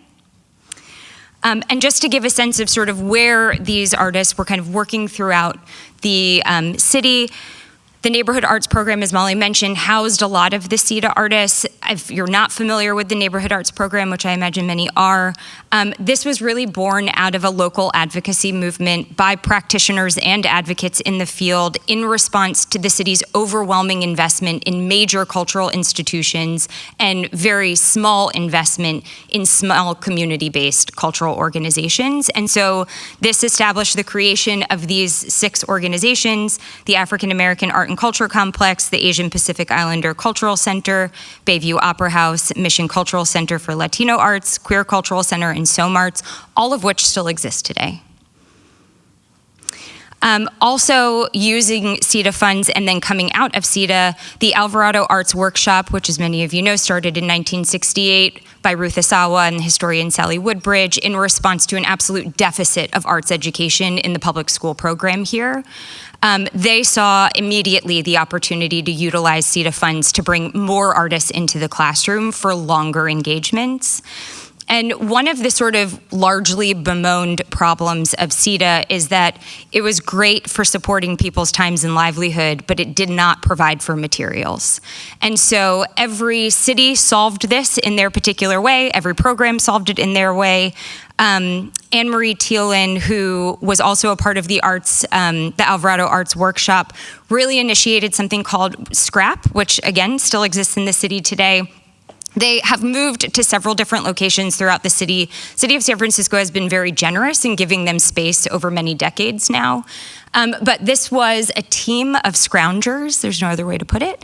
And just to give a sense of sort of where these artists were kind of working throughout the city, the Neighborhood Arts Program, as Molly mentioned, housed a lot of the CETA artists. If you're not familiar with the Neighborhood Arts Program, which I imagine many are, this was really born out of a local advocacy movement by practitioners and advocates in the field in response to the city's overwhelming investment in major cultural institutions and very small investment in small community-based cultural organizations. And so this established the creation of these 6 organizations: the African American Art and Culture Complex, the Asian Pacific Islander Cultural Center, Bayview Opera House, Mission Cultural Center for Latino Arts, Queer Cultural Center, and SOMArts, all of which still exist today. Also using CETA funds and then coming out of CETA, the Alvarado Arts Workshop, which as many of you know started in 1968 by Ruth Asawa and historian Sally Woodbridge in response to an absolute deficit of arts education in the public school program here. They saw immediately the opportunity to utilize CETA funds to bring more artists into the classroom for longer engagements. And one of the sort of largely bemoaned problems of CETA is that it was great for supporting people's times and livelihood, but it did not provide for materials. And so every city solved this in their particular way. Every program solved it in their way. Anne-Marie Thielen, who was also a part of the arts, the Alvarado Arts Workshop, really initiated something called SCRAP, which again still exists in the city today. They have moved to several different locations throughout the city. City of San Francisco has been very generous in giving them space over many decades now. But this was a team of scroungers, there's no other way to put it,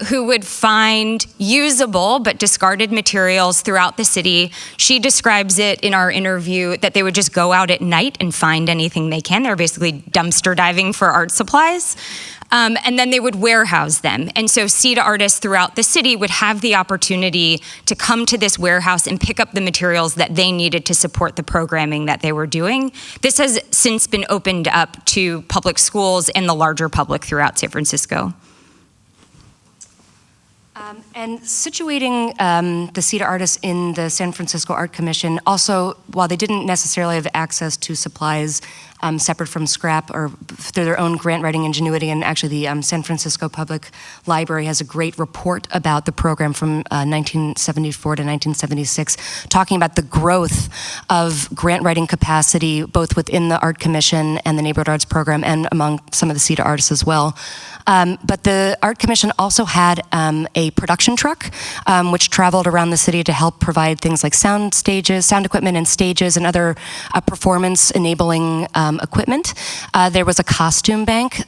who would find usable but discarded materials throughout the city. She describes it in our interview that they would just go out at night and find anything they can. They're basically dumpster diving for art supplies. And then they would warehouse them. And so CETA artists throughout the city would have the opportunity to come to this warehouse and pick up the materials that they needed to support the programming that they were doing. This has since been opened up to public schools and the larger public throughout San Francisco. And situating the CETA artists in the San Francisco Art Commission, also, while they didn't necessarily have access to supplies separate from SCRAP or through their own grant writing ingenuity, and actually the San Francisco Public Library has a great report about the program from 1974 to 1976, talking about the growth of grant writing capacity, both within the Art Commission and the Neighborhood Arts Program and among some of the CETA artists as well. But the Art Commission also had a production truck, which traveled around the city to help provide things like sound stages, sound equipment and stages and other performance-enabling equipment. There was a costume bank,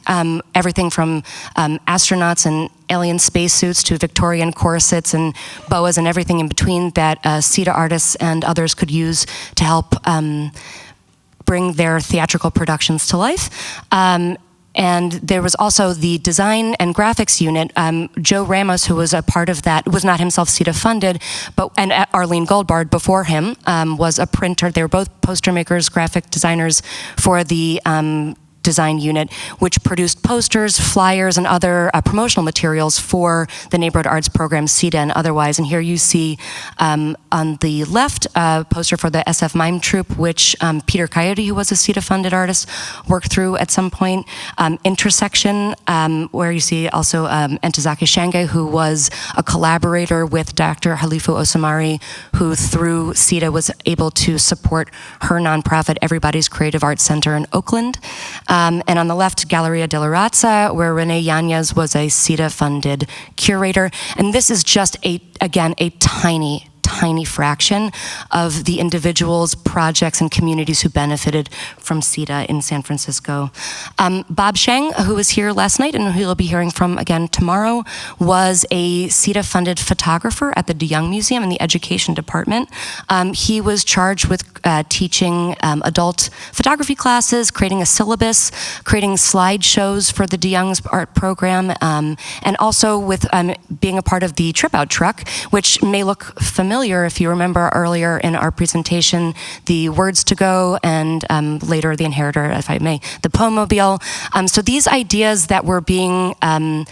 everything from astronauts and alien spacesuits to Victorian corsets and boas and everything in between that CETA artists and others could use to help bring their theatrical productions to life. And there was also the design and graphics unit. Joe Ramos, who was a part of that, was not himself CETA funded, and Arlene Goldbard before him was a printer. They were both poster makers, graphic designers for the design unit, which produced posters, flyers, and other promotional materials for the Neighborhood Arts Program, CETA and otherwise. And here you see on the left a poster for the SF Mime Troupe, which Peter Coyote, who was a CETA-funded artist, worked through at some point. Intersection, where you see also Entezake Shange, who was a collaborator with Dr. Halifu Osamari, who through CETA was able to support her nonprofit, Everybody's Creative Arts Center in Oakland. And on the left, Galleria de la Razza, where Renee Yanez was a CETA-funded curator. And this is just, again, a tiny tiny fraction of the individuals, projects, and communities who benefited from CETA in San Francisco. Bob Sheng, who was here last night and who you'll be hearing from again tomorrow, was a CETA-funded photographer at the DeYoung Museum in the Education Department. He was charged with teaching adult photography classes, creating a syllabus, creating slideshows for the DeYoung's art program, and also with being a part of the Trip Out Truck, which may look familiar if you remember earlier in our presentation, the Words to Go and later the Inheritor, if I may, the Poemobile. So these ideas that were being, and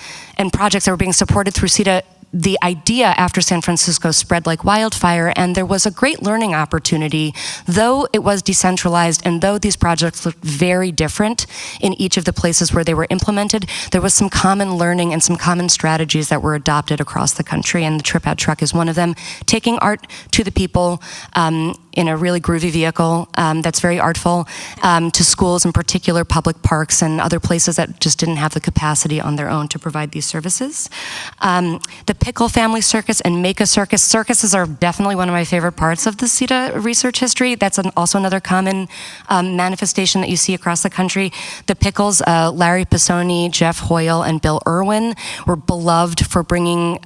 projects that were being supported through CETA, the idea after San Francisco spread like wildfire, and there was a great learning opportunity. Though it was decentralized and though these projects looked very different in each of the places where they were implemented, there was some common learning and some common strategies that were adopted across the country, and the Trip Out Truck is one of them. Taking art to the people in a really groovy vehicle that's very artful, to schools, in particular public parks and other places that just didn't have the capacity on their own to provide these services. The Pickle Family Circus and Make a Circus. Circuses are definitely one of my favorite parts of the CETA research history. That's also another common manifestation that you see across the country. The Pickles, Larry Pisoni, Jeff Hoyle, and Bill Irwin were beloved for bringing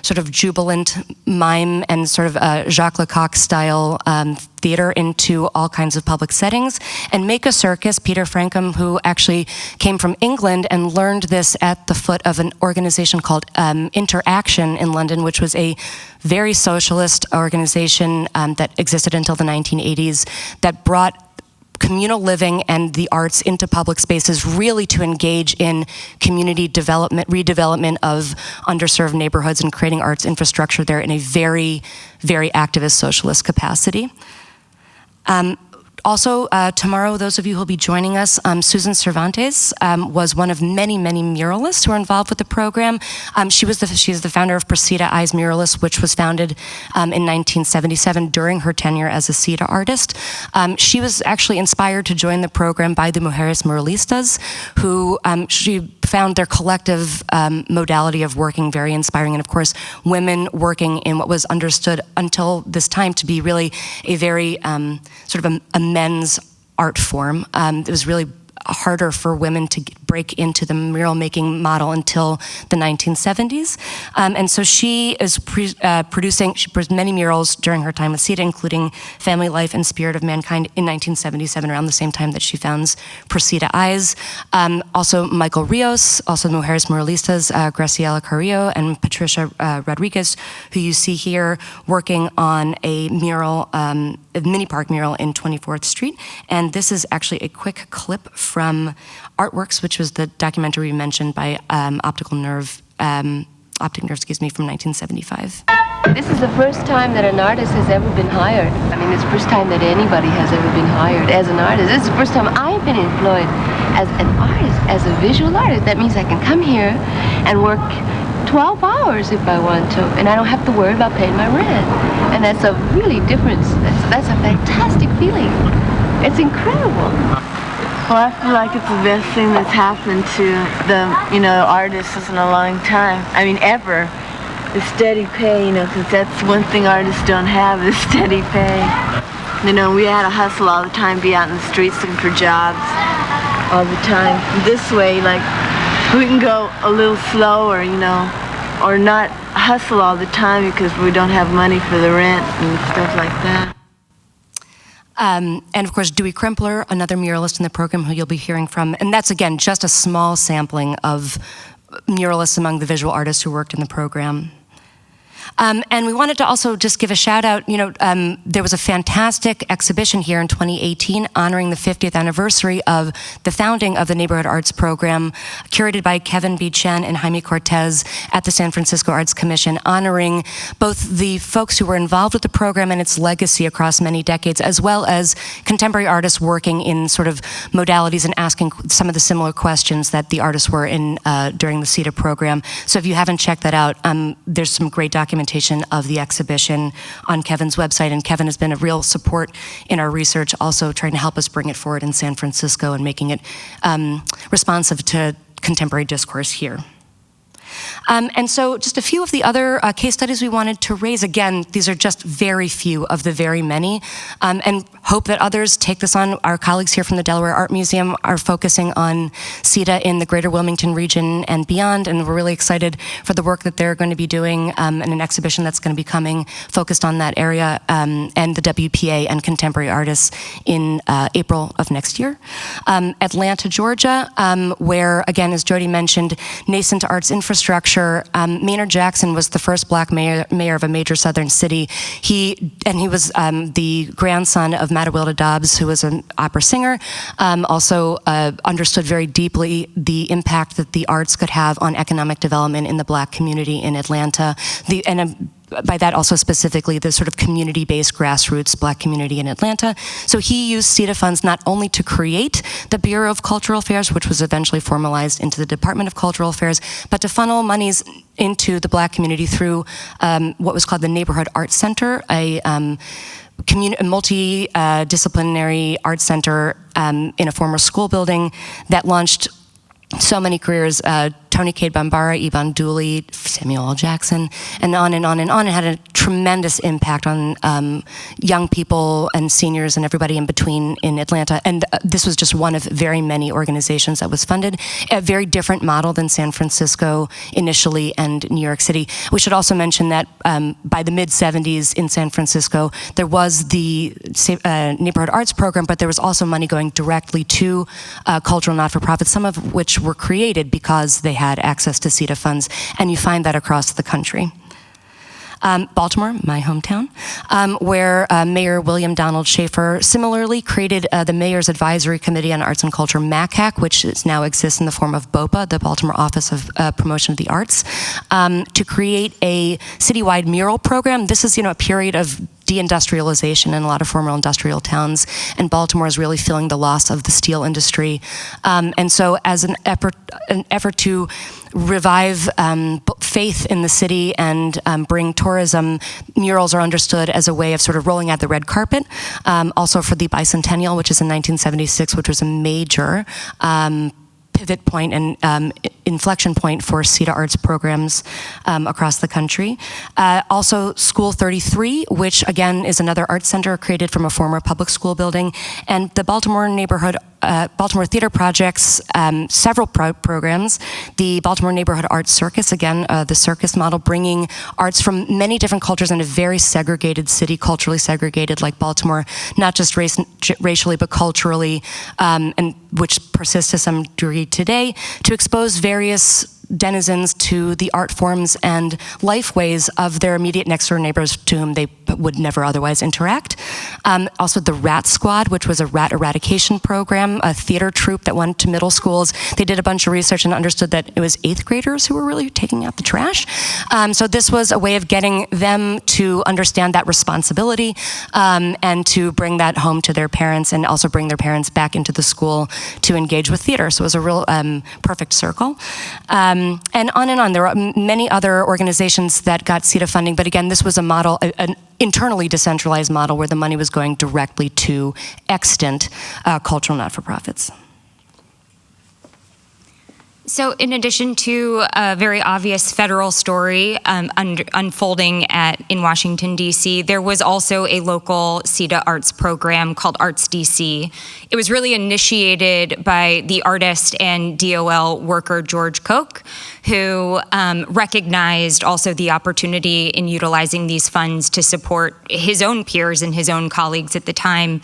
sort of jubilant mime and sort of Jacques Lecoq style theater into all kinds of public settings. And Make a Circus, Peter Frankham, who actually came from England and learned this at the foot of an organization called Interaction in London, which was a very socialist organization that existed until the 1980s, that brought communal living and the arts into public spaces, really to engage in community development, redevelopment of underserved neighborhoods and creating arts infrastructure there in a very, very activist socialist capacity. Also, tomorrow, those of you who will be joining us, Susan Cervantes was one of many, many muralists who are involved with the program. She is the founder of Precita Eyes Muralists, which was founded in 1977 during her tenure as a CETA artist. She was actually inspired to join the program by the Mujeres Muralistas, who she found their collective modality of working very inspiring. And of course, women working in what was understood until this time to be really a very sort of a men's art form. It was really harder for women to break into the mural making model until the 1970s. And so she is she produced many murals during her time with CETA, including Family Life and Spirit of Mankind in 1977, around the same time that she founds Precita Eyes. Also Michael Rios, also the Mujeres Muralistas, Graciela Carrillo and Patricia Rodriguez, who you see here working on a mural, a mini park mural in 24th Street. And this is actually a quick clip from Artworks, which was the documentary mentioned by Optic Nerve, from 1975. This is the first time that an artist has ever been hired. I mean, it's the first time that anybody has ever been hired as an artist. This is the first time I've been employed as an artist, as a visual artist. That means I can come here and work 12 hours if I want to, and I don't have to worry about paying my rent. And that's a really difference. That's a fantastic feeling. It's incredible. Well, I feel like it's the best thing that's happened to the, artists in a long time. I mean, ever. The steady pay, because that's one thing artists don't have, is steady pay. We had to hustle all the time, be out in the streets looking for jobs all the time. This way, like, we can go a little slower, or not hustle all the time because we don't have money for the rent and stuff like that. And of course, Dewey Krimpler, another muralist in the program who you'll be hearing from. And that's, again, just a small sampling of muralists among the visual artists who worked in the program. And we wanted to also just give a shout out, there was a fantastic exhibition here in 2018 honoring the 50th anniversary of the founding of the Neighborhood Arts Program, curated by Kevin B. Chen and Jaime Cortez at the San Francisco Arts Commission, honoring both the folks who were involved with the program and its legacy across many decades, as well as contemporary artists working in sort of modalities and asking some of the similar questions that the artists were in during the CETA program. So if you haven't checked that out, there's some great documentation of the exhibition on Kevin's website, and Kevin has been a real support in our research, also trying to help us bring it forward in San Francisco and making it responsive to contemporary discourse here. And so just a few of the other case studies we wanted to raise. Again, these are just very few of the very many, and hope that others take this on. Our colleagues here from the Delaware Art Museum are focusing on CETA in the greater Wilmington region and beyond, and we're really excited for the work that they're going to be doing in an exhibition that's going to be coming focused on that area, and the WPA and contemporary artists in April of next year. Atlanta, Georgia, where, again, as Jodi mentioned, nascent arts infrastructure. Maynard Jackson was the first black mayor of a major southern city. He was the grandson of Mattawilda Dobbs, who was an opera singer, also understood very deeply the impact that the arts could have on economic development in the black community in Atlanta. By that also specifically the sort of community-based grassroots black community in Atlanta. So he used CETA funds not only to create the Bureau of Cultural Affairs, which was eventually formalized into the Department of Cultural Affairs, but to funnel monies into the black community through what was called the Neighborhood Arts Center, a multidisciplinary arts center in a former school building that launched so many careers, Tony Cade Bambara, Yvonne Dooley, Samuel L. Jackson, and on and on and on. It had a tremendous impact on young people and seniors and everybody in between in Atlanta. And this was just one of very many organizations that was funded. A very different model than San Francisco initially and New York City. We should also mention that by the mid-'70s in San Francisco, there was the neighborhood arts program, but there was also money going directly to cultural not-for-profits, some of which were created because they had access to CETA funds, and you find that across the country. Baltimore, my hometown, where Mayor William Donald Schaefer similarly created the Mayor's Advisory Committee on Arts and Culture, MACAC, which now exists in the form of BOPA, the Baltimore Office of Promotion of the Arts, to create a citywide mural program. This is, a period of deindustrialization in a lot of former industrial towns, and Baltimore is really feeling the loss of the steel industry. And so as an effort to revive faith in the city and bring tourism, murals are understood as a way of sort of rolling out the red carpet. Also for the bicentennial, which is in 1976, which was a major pivot point and inflection point for CETA arts programs across the country. Also School 33, which again is another art center created from a former public school building, and the Baltimore Theater Project's several programs. The Baltimore Neighborhood Arts Circus, again, the circus model, bringing arts from many different cultures in a very segregated city, culturally segregated like Baltimore, not just racially but culturally, and which persists to some degree today, to expose various denizens to the art forms and life ways of their immediate next door neighbors to whom they would never otherwise interact. Also the Rat Squad, which was a rat eradication program, a theater troupe that went to middle schools. They did a bunch of research and understood that it was 8th graders who were really taking out the trash. So this was a way of getting them to understand that responsibility and to bring that home to their parents, and also bring their parents back into the school to engage with theater. So it was a real perfect circle. And on and on. There were many other organizations that got CETA funding, but again, this was a model, an internally decentralized model where the money was going directly to extant cultural not-for-profits. So in addition to a very obvious federal story unfolding in Washington, D.C., there was also a local CETA arts program called Arts DC. It was really initiated by the artist and DOL worker George Koch, who recognized also the opportunity in utilizing these funds to support his own peers and his own colleagues at the time.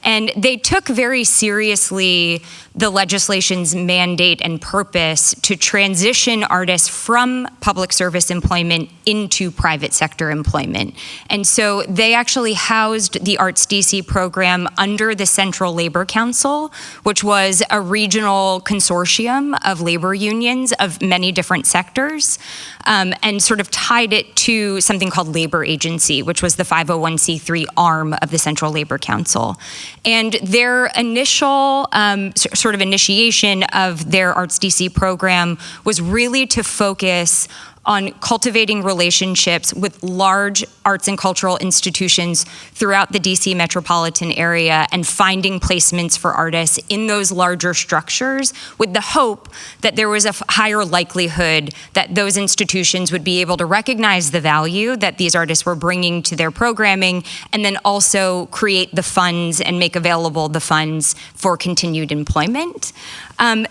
And they took very seriously the legislation's mandate and purpose to transition artists from public service employment into private sector employment. And so they actually housed the Arts DC program under the Central Labor Council, which was a regional consortium of labor unions of many different sectors, and sort of tied it to something called Labor Agency, which was the 501c3 arm of the Central Labor Council. And their initial sort of initiation of their Arts DC program was really to focus on cultivating relationships with large arts and cultural institutions throughout the DC metropolitan area and finding placements for artists in those larger structures with the hope that there was a higher likelihood that those institutions would be able to recognize the value that these artists were bringing to their programming and then also create the funds and make available the funds for continued employment.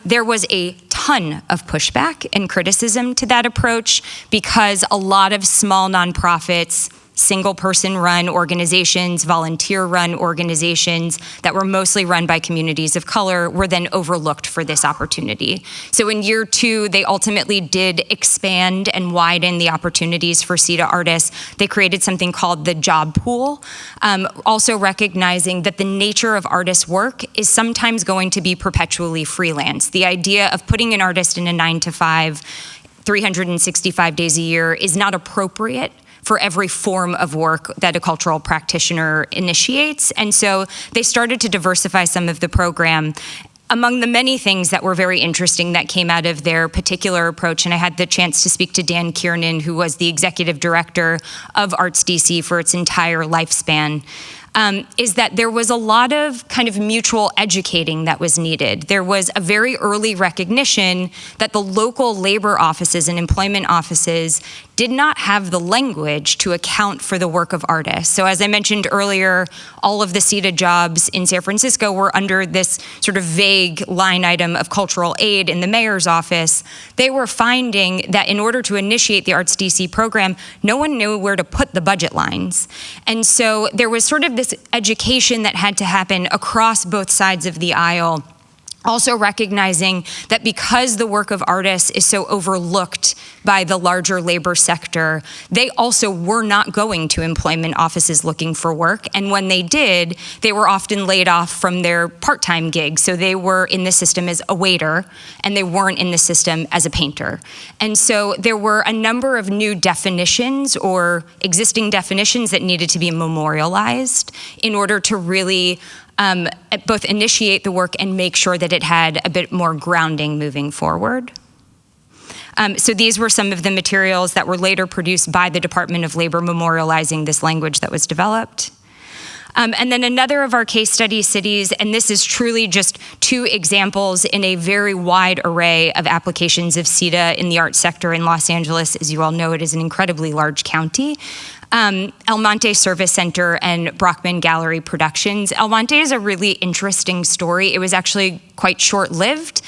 There was a ton of pushback and criticism to that approach because a lot of small nonprofits, single-person run organizations, volunteer-run organizations that were mostly run by communities of color were then overlooked for this opportunity. So in year 2, they ultimately did expand and widen the opportunities for CETA artists. They created something called the job pool, also recognizing that the nature of artists' work is sometimes going to be perpetually freelance. The idea of putting an artist in a 9-to-5, 365 days a year is not appropriate for every form of work that a cultural practitioner initiates. And so they started to diversify some of the program. Among the many things that were very interesting that came out of their particular approach, and I had the chance to speak to Dan Kiernan, who was the executive director of Arts DC for its entire lifespan, is that there was a lot of kind of mutual educating that was needed. There was a very early recognition that the local labor offices and employment offices did not have the language to account for the work of artists. So as I mentioned earlier, all of the CETA jobs in San Francisco were under this sort of vague line item of cultural aid in the mayor's office. They were finding that in order to initiate the Arts DC program, no one knew where to put the budget lines. And so there was sort of this education that had to happen across both sides of the aisle, also recognizing that because the work of artists is so overlooked by the larger labor sector, they also were not going to employment offices looking for work. And when they did, they were often laid off from their part-time gigs. So they were in the system as a waiter, and they weren't in the system as a painter. And so there were a number of new definitions or existing definitions that needed to be memorialized in order to really both initiate the work and make sure that it had a bit more grounding moving forward. So these were some of the materials that were later produced by the Department of Labor memorializing this language that was developed. And then another of our case study cities, and this is truly just 2 examples in a very wide array of applications of CETA in the arts sector in Los Angeles. As you all know, it is an incredibly large county. El Monte Service Center and Brockman Gallery Productions. El Monte is a really interesting story. It was actually quite short-lived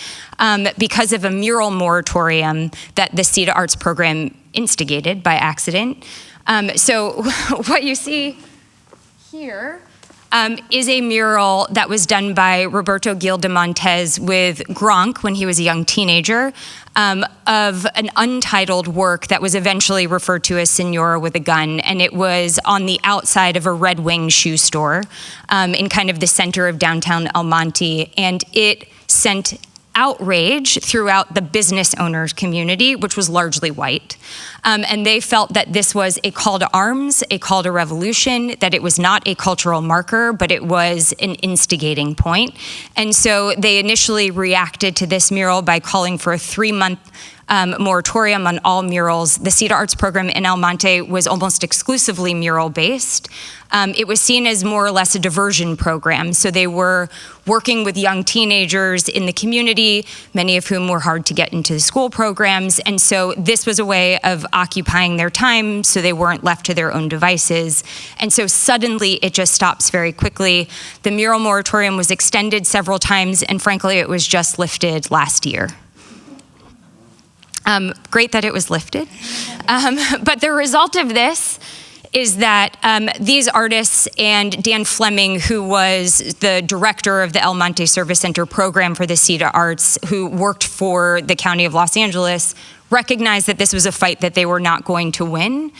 because of a mural moratorium that the CETA Arts program instigated by accident. So what you see here is a mural that was done by Roberto Gil de Montes with Gronk when he was a young teenager, of an untitled work that was eventually referred to as Senora with a Gun, and it was on the outside of a Red Wing shoe store in kind of the center of downtown El Monte, and it sent outrage throughout the business owners community, which was largely white. And they felt that this was a call to arms, a call to revolution, that it was not a cultural marker, but it was an instigating point. And so they initially reacted to this mural by calling for a 3-month moratorium on all murals. The CETA Arts program in El Monte was almost exclusively mural-based. It was seen as more or less a diversion program. So they were working with young teenagers in the community, many of whom were hard to get into the school programs. And so this was a way of occupying their time so they weren't left to their own devices. And so suddenly it just stops very quickly. The mural moratorium was extended several times, and frankly, it was just lifted last year. Great that it was lifted. But the result of this is that these artists and Dan Fleming, who was the director of the El Monte Service Center program for the CETA Arts, who worked for the County of Los Angeles, recognized that this was a fight that they were not going to win.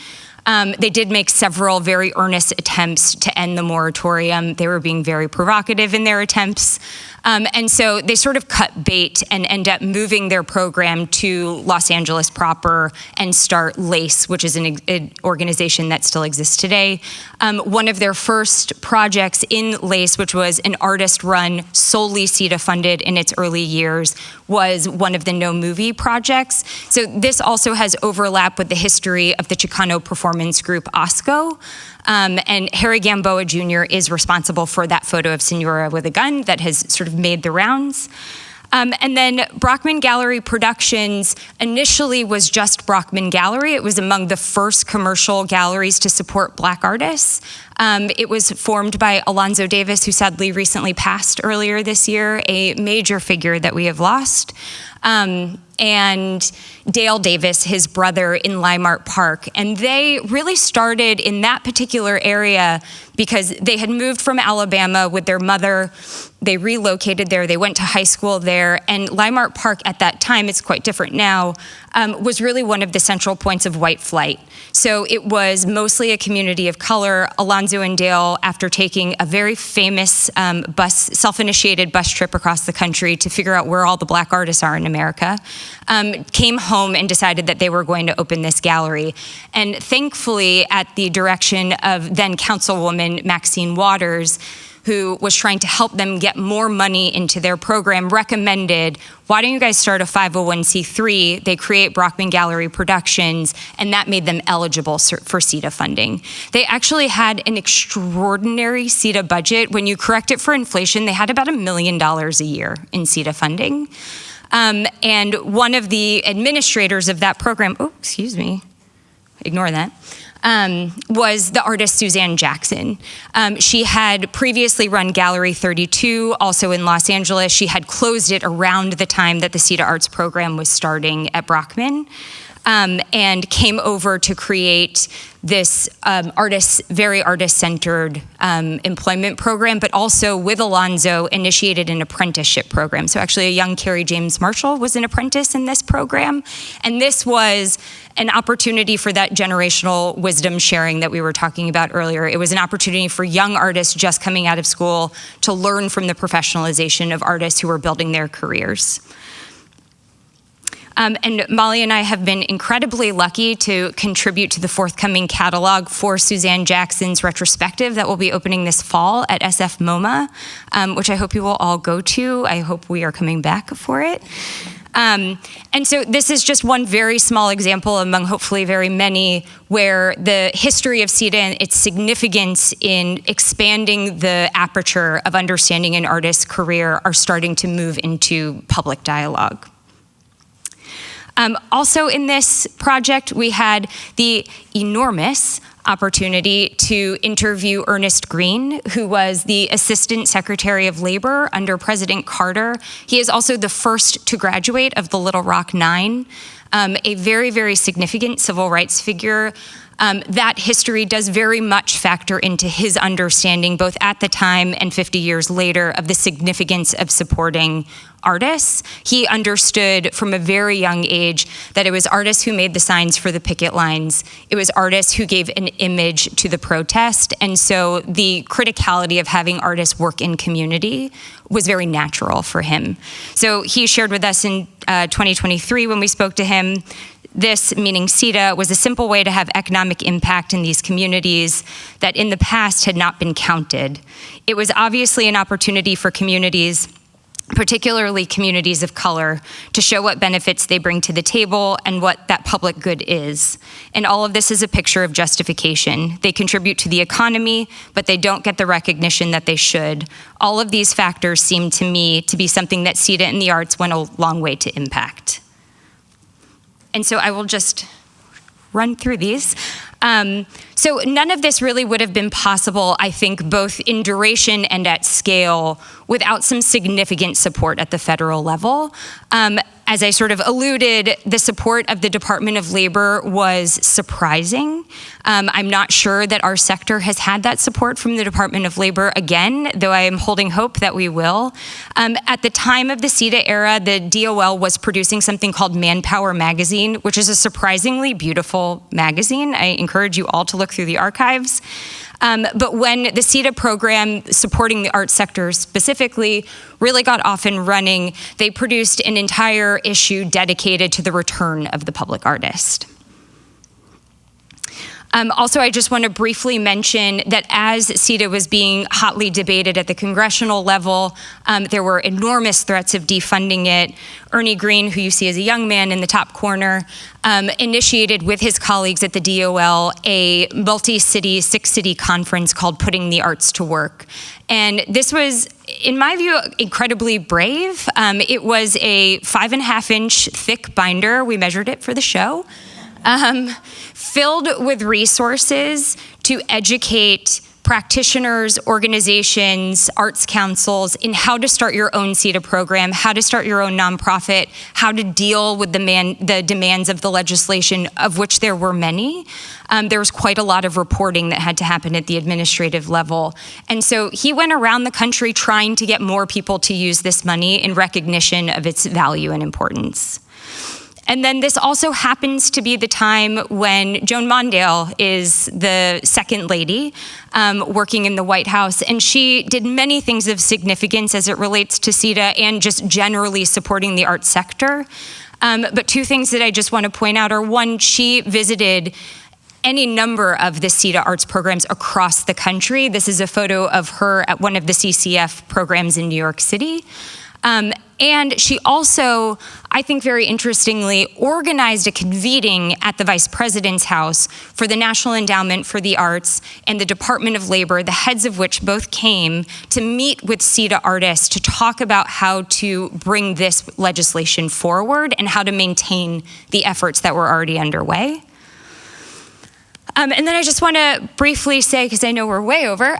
They did make several very earnest attempts to end the moratorium. They were being very provocative in their attempts. And so they sort of cut bait and end up moving their program to Los Angeles proper and start LACE, which is an organization that still exists today. One of their first projects in LACE, which was an artist-run, solely CETA funded in its early years, was one of the No Movie projects. So this also has overlap with the history of the Chicano performance group OSCO. And Harry Gamboa Jr. is responsible for that photo of Senora with a gun that has sort of made the rounds. And then Brockman Gallery Productions initially was just Brockman Gallery. It was among the first commercial galleries to support Black artists. It was formed by Alonzo Davis, who sadly recently passed earlier this year, a major figure that we have lost. And Dale Davis, his brother, in Limart Park. And they really started in that particular area because they had moved from Alabama with their mother. They relocated there. They went to high school there. And Limart Park at that time, it's quite different now, was really one of the central points of white flight. So it was mostly a community of color. Alonzo and Dale, after taking a very famous self-initiated bus trip across the country to figure out where all the Black artists are in America, came home and decided that they were going to open this gallery. And thankfully, at the direction of then Councilwoman Maxine Waters, who was trying to help them get more money into their program, recommended, why don't you guys start a 501c3? They create Brockman Gallery Productions, and that made them eligible for CETA funding. They actually had an extraordinary CETA budget. When you correct it for inflation, they had about $1 million a year in CETA funding. And one of the administrators of that program, ignore that, was the artist Suzanne Jackson. She had previously run Gallery 32, also in Los Angeles. She had closed it around the time that the CETA Arts program was starting at Brockman, and came over to create this very artist-centered employment program, but also with Alonzo initiated an apprenticeship program. So actually a young Carrie James Marshall was an apprentice in this program. And this was an opportunity for that generational wisdom sharing that we were talking about earlier. It was an opportunity for young artists just coming out of school to learn from the professionalization of artists who were building their careers. And Molly and I have been incredibly lucky to contribute to the forthcoming catalog for Suzanne Jackson's retrospective that will be opening this fall at SF MoMA, which I hope you will all go to. I hope we are coming back for it. And so this is just one very small example among hopefully very many where the history of CETA and its significance in expanding the aperture of understanding an artist's career are starting to move into public dialogue. Also in this project, we had the enormous opportunity to interview Ernest Green, who was the Assistant Secretary of Labor under President Carter. He is also the first to graduate of the Little Rock Nine, a very, very significant civil rights figure. That history does very much factor into his understanding, both at the time and 50 years later, of the significance of supporting artists. He understood from a very young age that it was artists who made the signs for the picket lines. It was artists who gave an image to the protest. And so the criticality of having artists work in community was very natural for him. So he shared with us in 2023 when we spoke to him, this, meaning CETA, was a simple way to have economic impact in these communities that in the past had not been counted. It was obviously an opportunity for communities, particularly communities of color, to show what benefits they bring to the table and what that public good is. And all of this is a picture of justification. They contribute to the economy, but they don't get the recognition that they should. All of these factors seem to me to be something that CETA and the arts went a long way to impact. And so I will just run through these. So none of this really would have been possible, I think, both in duration and at scale without some significant support at the federal level. As I sort of alluded, the support of the Department of Labor was surprising. I'm not sure that our sector has had that support from the Department of Labor again, though I am holding hope that we will. At the time of the CETA era, the DOL was producing something called Manpower Magazine, which is a surprisingly beautiful magazine. I encourage you all to look through the archives. But when the CETA program supporting the arts sector specifically really got off and running, they produced an entire issue dedicated to the return of the public artist. Also, I just want to briefly mention that as CETA was being hotly debated at the congressional level, there were enormous threats of defunding it. Ernie Green, who you see as a young man in the top corner, initiated with his colleagues at the DOL a multi-city, 6-city conference called Putting the Arts to Work. And this was, in my view, incredibly brave. It was a 5.5-inch thick binder. We measured it for the show. Filled with resources to educate practitioners, organizations, arts councils in how to start your own CETA program, how to start your own nonprofit, how to deal with the demands of the legislation, of which there were many. There was quite a lot of reporting that had to happen at the administrative level. And so he went around the country trying to get more people to use this money in recognition of its value and importance. And then this also happens to be the time when Joan Mondale is the second lady working in the White House, and she did many things of significance as it relates to CETA and just generally supporting the arts sector. But two things that I just want to point out are, one, she visited any number of the CETA arts programs across the country. This is a photo of her at one of the CCF programs in New York City. And she also, I think very interestingly, organized a convening at the Vice President's house for the National Endowment for the Arts and the Department of Labor, the heads of which both came to meet with CETA artists to talk about how to bring this legislation forward and how to maintain the efforts that were already underway. And then I just want to briefly say, because I know we're way over,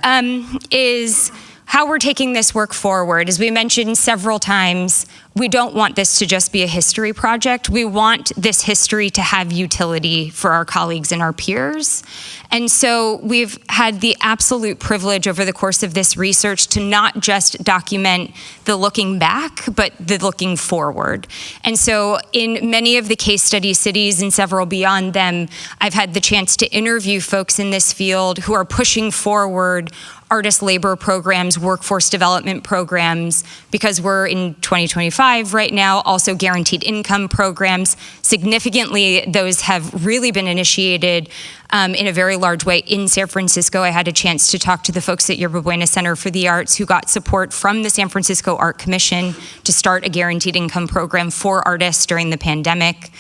is how we're taking this work forward. As we mentioned several times, we don't want this to just be a history project. We want this history to have utility for our colleagues and our peers. And so we've had the absolute privilege over the course of this research to not just document the looking back, but the looking forward. And so in many of the case study cities and several beyond them, I've had the chance to interview folks in this field who are pushing forward artist labor programs, workforce development programs, because we're in 2025 right now, also guaranteed income programs. Significantly, those have really been initiated in a very large way in San Francisco. I had a chance to talk to the folks at Yerba Buena Center for the Arts who got support from the San Francisco Art Commission to start a guaranteed income program for artists during the pandemic.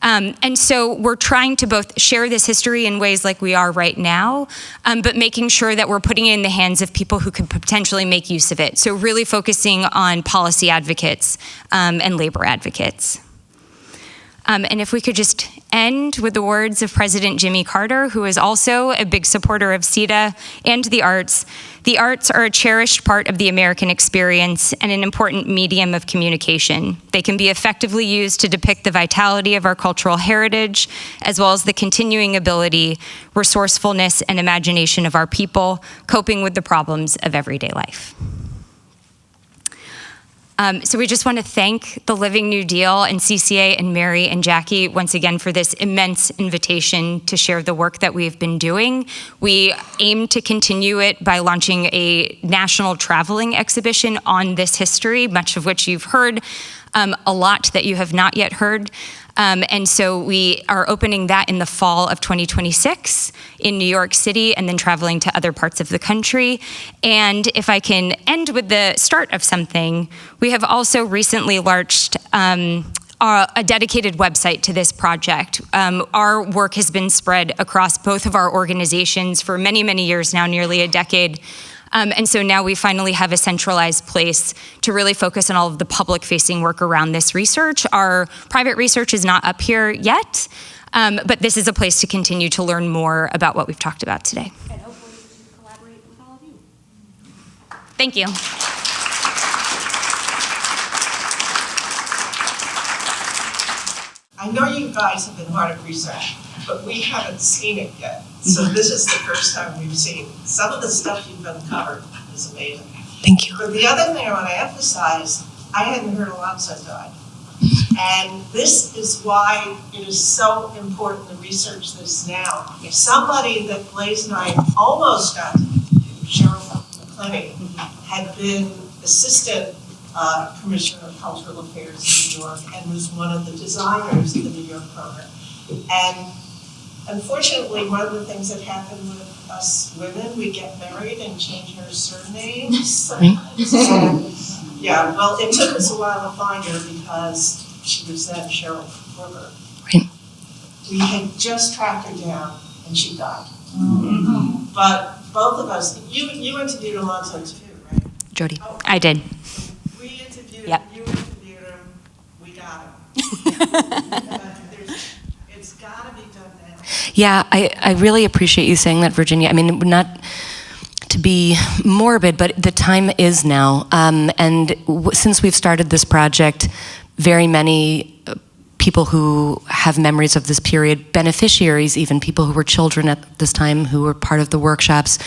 And so we're trying to both share this history in ways like we are right now, but making sure that we're putting it in the hands of people who could potentially make use of it. So really focusing on policy advocates and labor advocates. And if we could just end with the words of President Jimmy Carter, who is also a big supporter of CETA and the arts. The arts are a cherished part of the American experience and an important medium of communication. They can be effectively used to depict the vitality of our cultural heritage, as well as the continuing ability, resourcefulness, and imagination of our people, coping with the problems of everyday life. So we just want to thank the Living New Deal and CCA and Mary and Jackie once again for this immense invitation to share the work that we've been doing. We aim to continue it by launching a national traveling exhibition on this history, much of which you've heard, a lot that you have not yet heard. And so we are opening that in the fall of 2026 in New York City and then traveling to other parts of the country. And if I can end with the start of something, we have also recently launched a dedicated website to this project. Our work has been spread across both of our organizations for many, many years now, nearly a decade. And so now we finally have a centralized place to really focus on all of the public-facing work around this research. Our private research is not up here yet, but this is a place to continue to learn more about what we've talked about today. And hopefully we can collaborate with all of you. Thank you. I know you guys have been hard at research, but we haven't seen it yet. So this is the first time we've seen some of the stuff you've uncovered is amazing. Thank you. But the other thing I want to emphasize, I hadn't heard Alonzo died. And this is why it is so important to research this now. Somebody that Blaze and I almost got to do, Cheryl McClenny, had been assistant Commissioner of Cultural Affairs in New York and was one of the designers of the New York program. And unfortunately, one of the things that happened with us women, we get married and change our surnames. And, yeah, well, it took us a while to find her because she was then Cheryl Porter. Right. We had just tracked her down and she died. But both of us, you interviewed Alonzo too, right? Jodi. Oh, I did. we interviewed him, Yep. you interviewed him, we got him. It's gotta be done now. Yeah, I really appreciate you saying that, Virginia. I mean, not to be morbid, but the time is now. And since we've started this project, very many people who have memories of this period, beneficiaries even, people who were children at this time who were part of the workshops,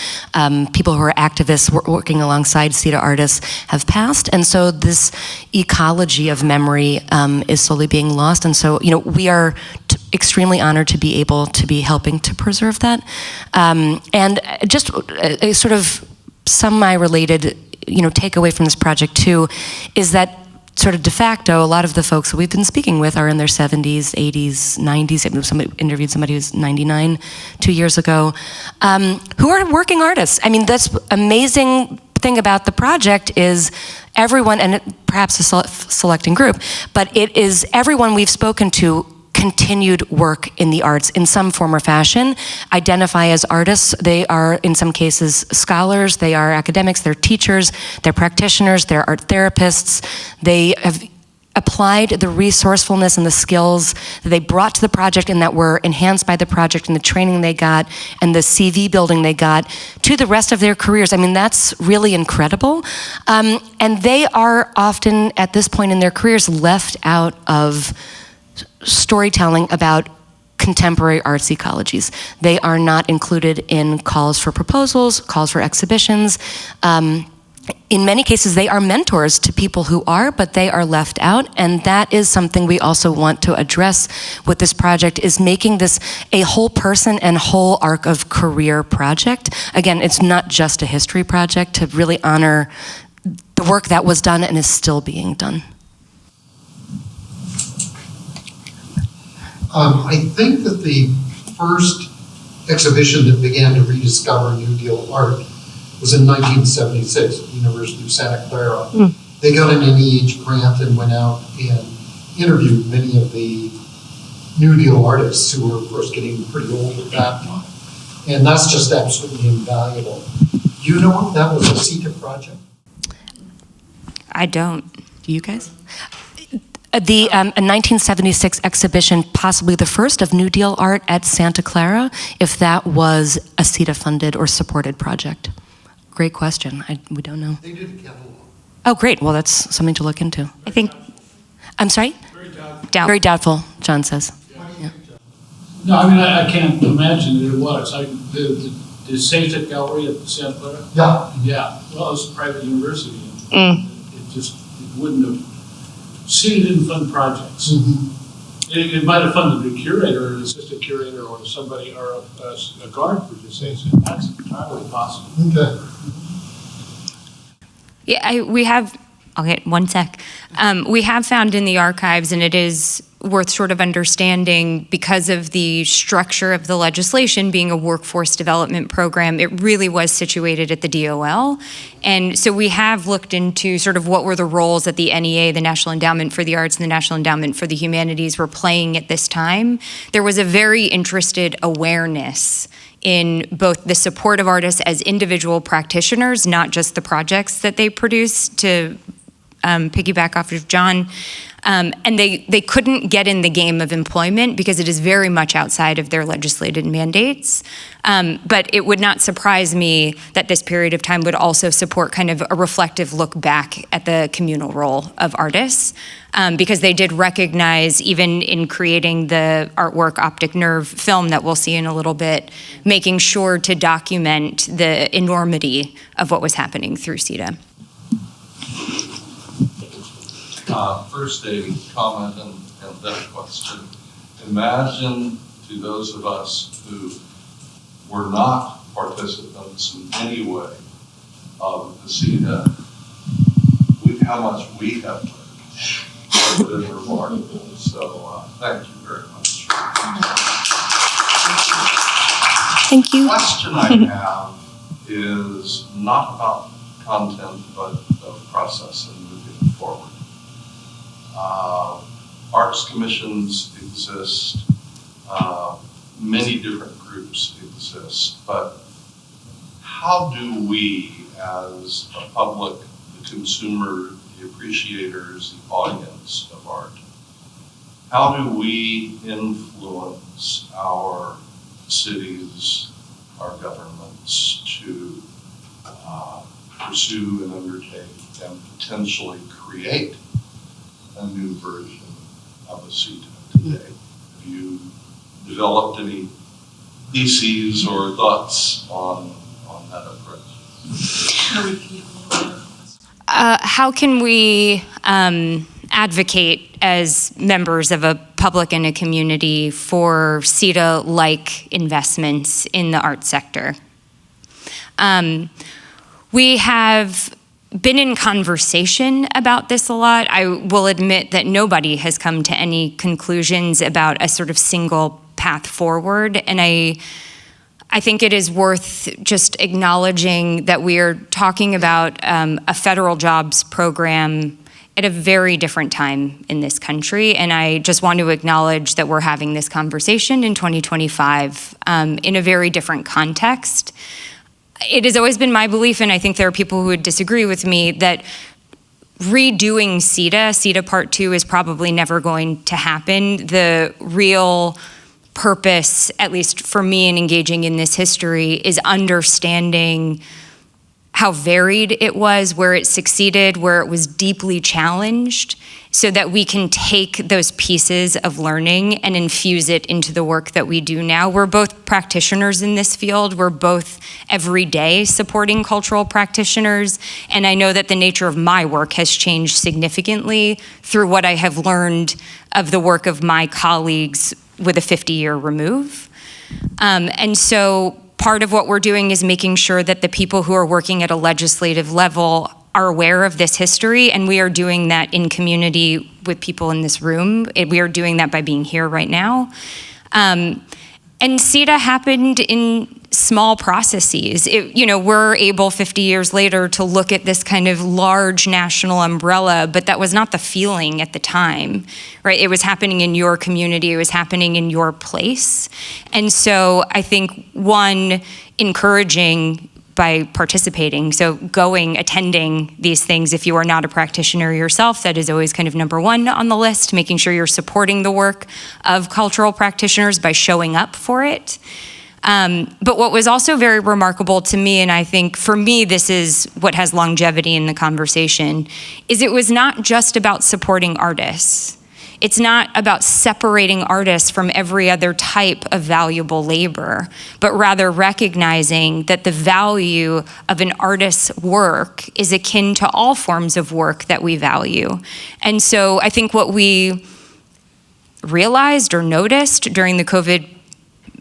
people who are activists working alongside CETA artists have passed. And so this ecology of memory is slowly being lost. And so, we are extremely honored to be able to be helping to preserve that. And just a sort of semi-related, takeaway from this project too, is that sort of de facto, a lot of the folks that we've been speaking with are in their 70s, 80s, 90s. Somebody interviewed somebody who's 99 2 years ago, who are working artists. I mean, that's amazing thing about the project is everyone, and perhaps a selecting group, but it is everyone we've spoken to continued work in the arts in some form or fashion, identify as artists. They are, in some cases, scholars, they are academics, they're teachers, they're practitioners, they're art therapists. They have applied the resourcefulness and the skills that they brought to the project and that were enhanced by the project and the training they got and the CV building they got to the rest of their careers. I mean, that's really incredible. And they are often, at this point in their careers, left out of storytelling about contemporary arts ecologies. They are not included in calls for proposals, calls for exhibitions. In many cases, they are mentors to people who are, but they are left out, and that is something we also want to address with this project, is making this a whole person and whole arc of career project. Again, it's not just a history project, to really honor the work that was done and is still being done. I think that the first exhibition that began to rediscover New Deal art was in 1976 at the University of Santa Clara. They got an NEH grant and went out and interviewed many of the New Deal artists who were, of course, getting pretty old at that time. And that's just absolutely invaluable. Do you know if that was a CETA project? I don't. Do you guys? The 1976 exhibition, possibly the first of New Deal art at Santa Clara, if that was a CETA-funded or supported project. Great question. We don't know. They did a catalog. Oh, great. Well, that's something to look into. I think. I'm sorry? Very doubtful. Very doubtful, John says. Yeah. No, I mean, I can't imagine that it was. The CETA gallery at Santa Clara? Yeah. Yeah. Well, it was a private university. It wouldn't have. CETA didn't fund projects. It might have funded a curator, or an assistant curator, or somebody, or a guard for just saying so. That's entirely possible. Okay. Yeah, we have, okay, one sec. We have found in the archives, and it is worth sort of understanding, because of the structure of the legislation being a workforce development program, it really was situated at the DOL. And so we have looked into sort of what were the roles that the NEA, the National Endowment for the Arts, and the National Endowment for the Humanities were playing at this time. There was a very interested awareness in both the support of artists as individual practitioners, not just the projects that they produce to piggyback off of John. And they couldn't get in the game of employment because it is very much outside of their legislated mandates. But it would not surprise me that this period of time would also support kind of a reflective look back at the communal role of artists, because they did recognize, even in creating the artwork Optic Nerve film that we'll see in a little bit, making sure to document the enormity of what was happening through CETA. First, a comment and then a question. Imagine, to those of us who were not participants in any way of the CETA, how much we have learned. It is remarkable. So thank you very much. Thank you. The question I have is not about content, but of process and moving forward. Arts commissions exist, many different groups exist, but how do we, as a public, the consumer, the appreciators, the audience of art, how do we influence our cities, our governments to pursue and undertake and potentially create a new version of a CETA today? Have you developed any theses or thoughts on that approach? How can we advocate as members of a public and a community for CETA-like investments in the art sector? We have been in conversation about this a lot. I will admit that nobody has come to any conclusions about a sort of single path forward, and I think it is worth just acknowledging that we are talking about a federal jobs program at a very different time in this country, and I just want to acknowledge that we're having this conversation in 2025 in a very different context. It has always been my belief, and I think there are people who would disagree with me, that redoing CETA Part 2 is probably never going to happen. The real purpose, at least for me in engaging in this history, is understanding how varied it was, where it succeeded, where it was deeply challenged, so that we can take those pieces of learning and infuse it into the work that we do now. We're both practitioners in this field. We're both every day supporting cultural practitioners, and I know that the nature of my work has changed significantly through what I have learned of the work of my colleagues with a 50-year remove. And so part of what we're doing is making sure that the people who are working at a legislative level are aware of this history, and we are doing that in community with people in this room. We are doing that by being here right now. And CETA happened in small processes. We're able 50 years later to look at this kind of large national umbrella, but that was not the feeling at the time, right? It was happening in your community, it was happening in your place. And so I think, one, encouraging by participating, so attending these things. If you are not a practitioner yourself, that is always kind of number one on the list, making sure you're supporting the work of cultural practitioners by showing up for it. But what was also very remarkable to me, and I think for me this is what has longevity in the conversation, is it was not just about supporting artists. It's not about separating artists from every other type of valuable labor, but rather recognizing that the value of an artist's work is akin to all forms of work that we value. And so I think what we realized or noticed during the COVID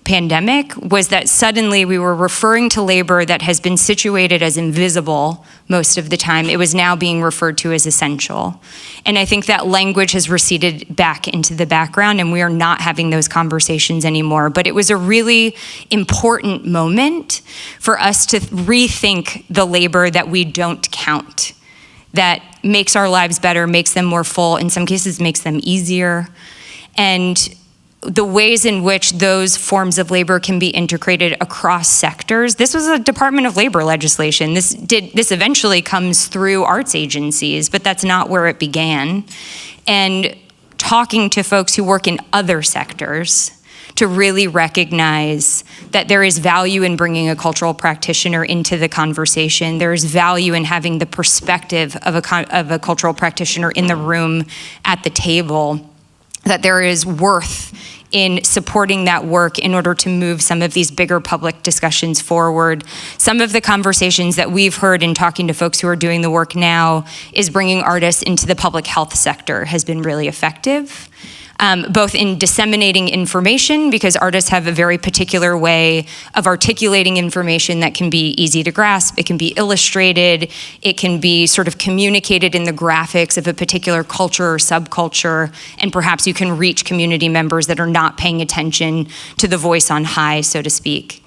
pandemic was that suddenly we were referring to labor that has been situated as invisible most of the time. It was now being referred to as essential. And I think that language has receded back into the background, and we are not having those conversations anymore. But it was a really important moment for us to rethink the labor that we don't count, that makes our lives better, makes them more full, in some cases makes them easier. And the ways in which those forms of labor can be integrated across sectors. This was a Department of Labor legislation. This eventually comes through arts agencies, but that's not where it began. And talking to folks who work in other sectors to really recognize that there is value in bringing a cultural practitioner into the conversation. There is value in having the perspective of a cultural practitioner in the room at the table, that there is worth in supporting that work in order to move some of these bigger public discussions forward. Some of the conversations that we've heard in talking to folks who are doing the work now is bringing artists into the public health sector has been really effective. Both in disseminating information, because artists have a very particular way of articulating information that can be easy to grasp, it can be illustrated, it can be sort of communicated in the graphics of a particular culture or subculture, and perhaps you can reach community members that are not paying attention to the voice on high, so to speak.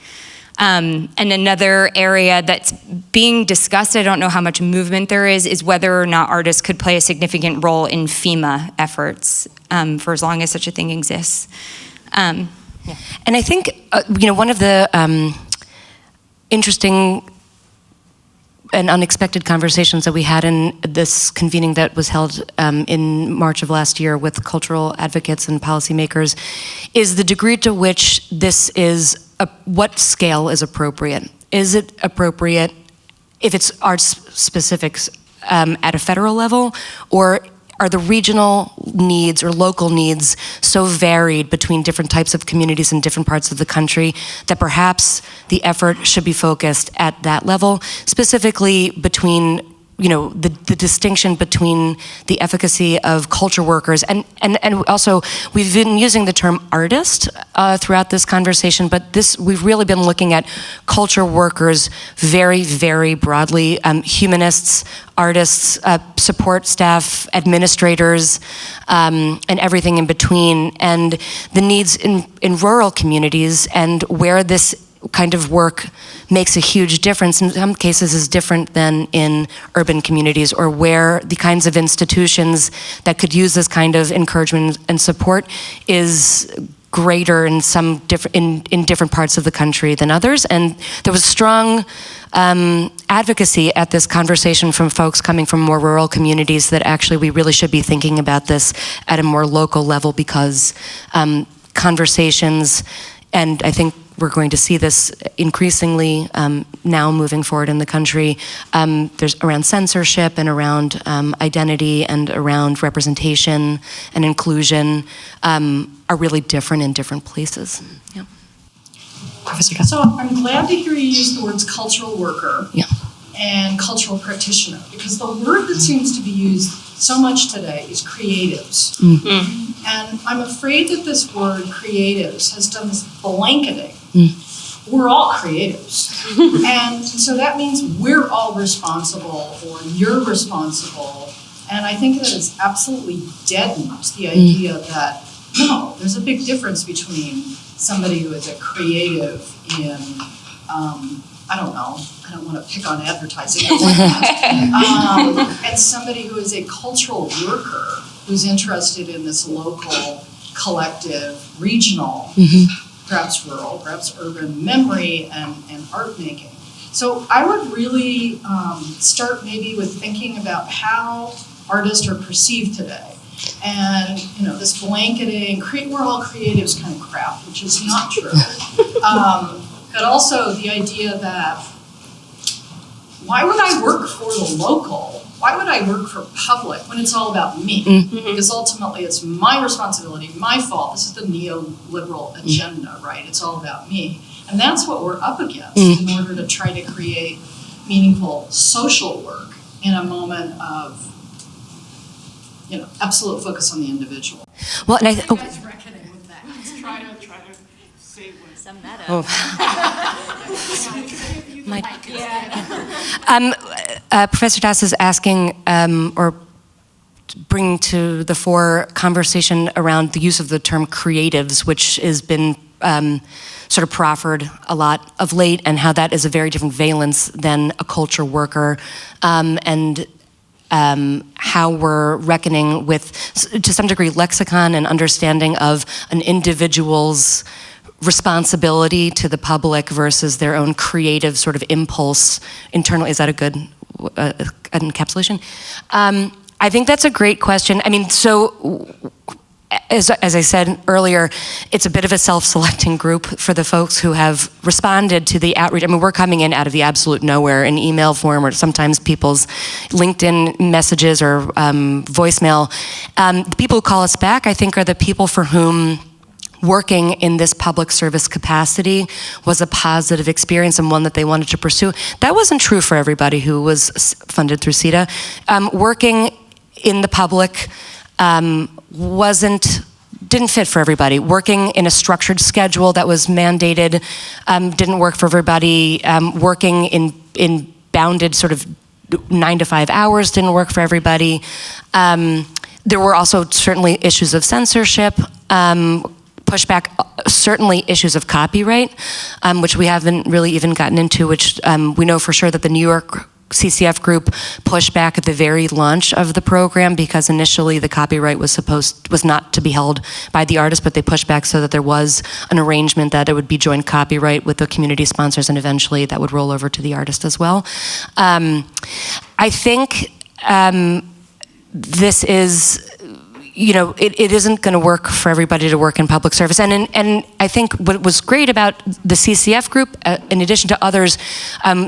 And another area that's being discussed, I don't know how much movement there is whether or not artists could play a significant role in FEMA efforts for as long as such a thing exists. And I think, one of the interesting and unexpected conversations that we had in this convening that was held in March of last year with cultural advocates and policymakers is the degree to which this is, what scale is appropriate. Is it appropriate if it's arts specifics at a federal level, or are the regional needs or local needs so varied between different types of communities in different parts of the country that perhaps the effort should be focused at that level, specifically between the distinction between the efficacy of culture workers and also we've been using the term artist throughout this conversation, but we've really been looking at culture workers very, very broadly, humanists, artists, support staff, administrators, and everything in between, and the needs in rural communities and where this kind of work makes a huge difference, in some cases is different than in urban communities, or where the kinds of institutions that could use this kind of encouragement and support is greater in some different parts of the country than others. And there was strong advocacy at this conversation from folks coming from more rural communities that actually we really should be thinking about this at a more local level, because conversations, and I think we're going to see this increasingly now moving forward in the country. There's around censorship and around identity and around representation and inclusion are really different in different places. Yeah. Professor. So I'm glad to hear you use the words cultural worker and cultural practitioner, because the word that seems to be used so much today is creatives. Mm-hmm. And I'm afraid that this word creatives has done this blanketing. We're all creatives. And so that means we're all responsible, or you're responsible. And I think that it's absolutely deadened the idea that, no, there's a big difference between somebody who is a creative in, I don't know, I don't want to pick on advertising or whatnot, and somebody who is a cultural worker who's interested in this local, collective, regional, perhaps rural, perhaps urban memory and art making. So I would really start maybe with thinking about how artists are perceived today. And, this blanketing, we're all creatives kind of crap, which is not true. But also the idea that, why would I work for the local? Why would I work for public when it's all about me? Mm-hmm. Because ultimately it's my responsibility, my fault. This is the neoliberal agenda, right? It's all about me. And that's what we're up against in order to try to create meaningful social work in a moment of, absolute focus on the individual. Well, and you guys reckoning with that. Let's try to say what. Some meta. Professor Das is asking, or bringing to the fore conversation around the use of the term creatives, which has been sort of proffered a lot of late, and how that is a very different valence than a culture worker. And how we're reckoning with, to some degree, lexicon and understanding of an individual's responsibility to the public versus their own creative sort of impulse internally. Is that a good encapsulation? I think that's a great question. I mean, so as I said earlier, it's a bit of a self-selecting group for the folks who have responded to the outreach. I mean, we're coming in out of the absolute nowhere in email form or sometimes people's LinkedIn messages or voicemail. The people who call us back, I think, are the people for whom working in this public service capacity was a positive experience and one that they wanted to pursue. That wasn't true for everybody who was funded through CETA. Working in the public didn't fit for everybody. Working in a structured schedule that was mandated didn't work for everybody. Working in bounded sort of 9 to 5 hours didn't work for everybody. There were also certainly issues of censorship, pushback, certainly issues of copyright, which we haven't really even gotten into, which we know for sure that the New York CCF group pushed back at the very launch of the program because initially the copyright was not to be held by the artist, but they pushed back so that there was an arrangement that it would be joint copyright with the community sponsors, and eventually that would roll over to the artist as well. I think this is, it isn't going to work for everybody to work in public service. And I think what was great about the CCF group, in addition to others,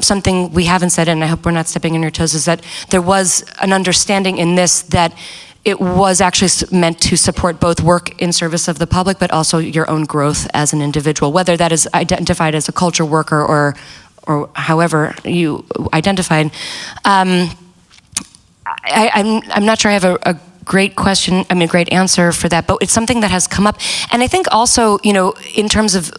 something we haven't said, and I hope we're not stepping on your toes, is that there was an understanding in this that it was actually meant to support both work in service of the public, but also your own growth as an individual, whether that is identified as a culture worker or however you identified. I'm not sure I have a great question, great answer for that, but it's something that has come up. And I think also, in terms of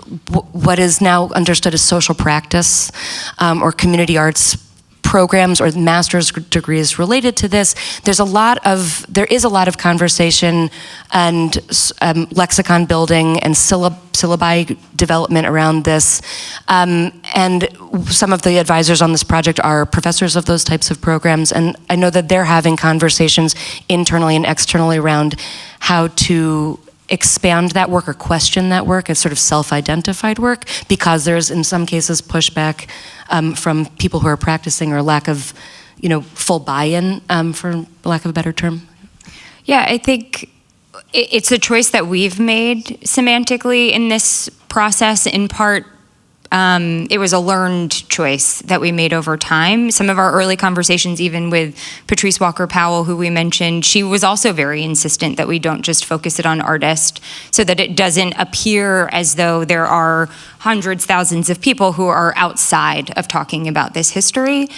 what is now understood as social practice or community arts programs or master's degrees related to this, there is a lot of conversation and lexicon building and syllabi development around this. And some of the advisors on this project are professors of those types of programs, and I know that they're having conversations internally and externally around how to expand that work or question that work as sort of self-identified work, because there's in some cases pushback from people who are practicing or lack of, full buy-in, for lack of a better term. Yeah, I think it's a choice that we've made semantically in this process. In part, it was a learned choice that we made over time. Some of our early conversations, even with Patrice Walker-Powell, who we mentioned, she was also very insistent that we don't just focus it on artists, so that it doesn't appear as though there are hundreds, thousands of people who are outside of talking about this history.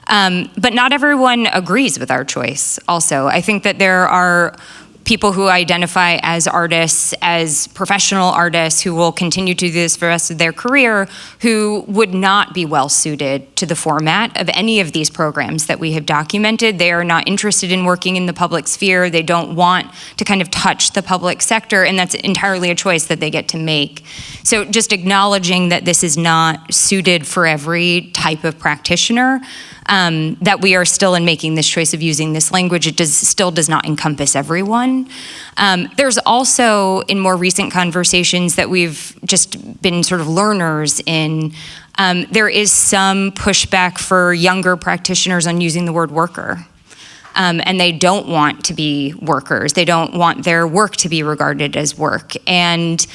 But not everyone agrees with our choice also. I think that there are people who identify as artists, as professional artists, who will continue to do this for the rest of their career, who would not be well suited to the format of any of these programs that we have documented. They are not interested in working in the public sphere. They don't want to kind of touch the public sector, and that's entirely a choice that they get to make. So just acknowledging that this is not suited for every type of practitioner, that we are still in making this choice of using this language. It still does not encompass everyone. There's also, in more recent conversations that we've just been sort of learners in, there is some pushback for younger practitioners on using the word worker. And they don't want to be workers. They don't want their work to be regarded as work. And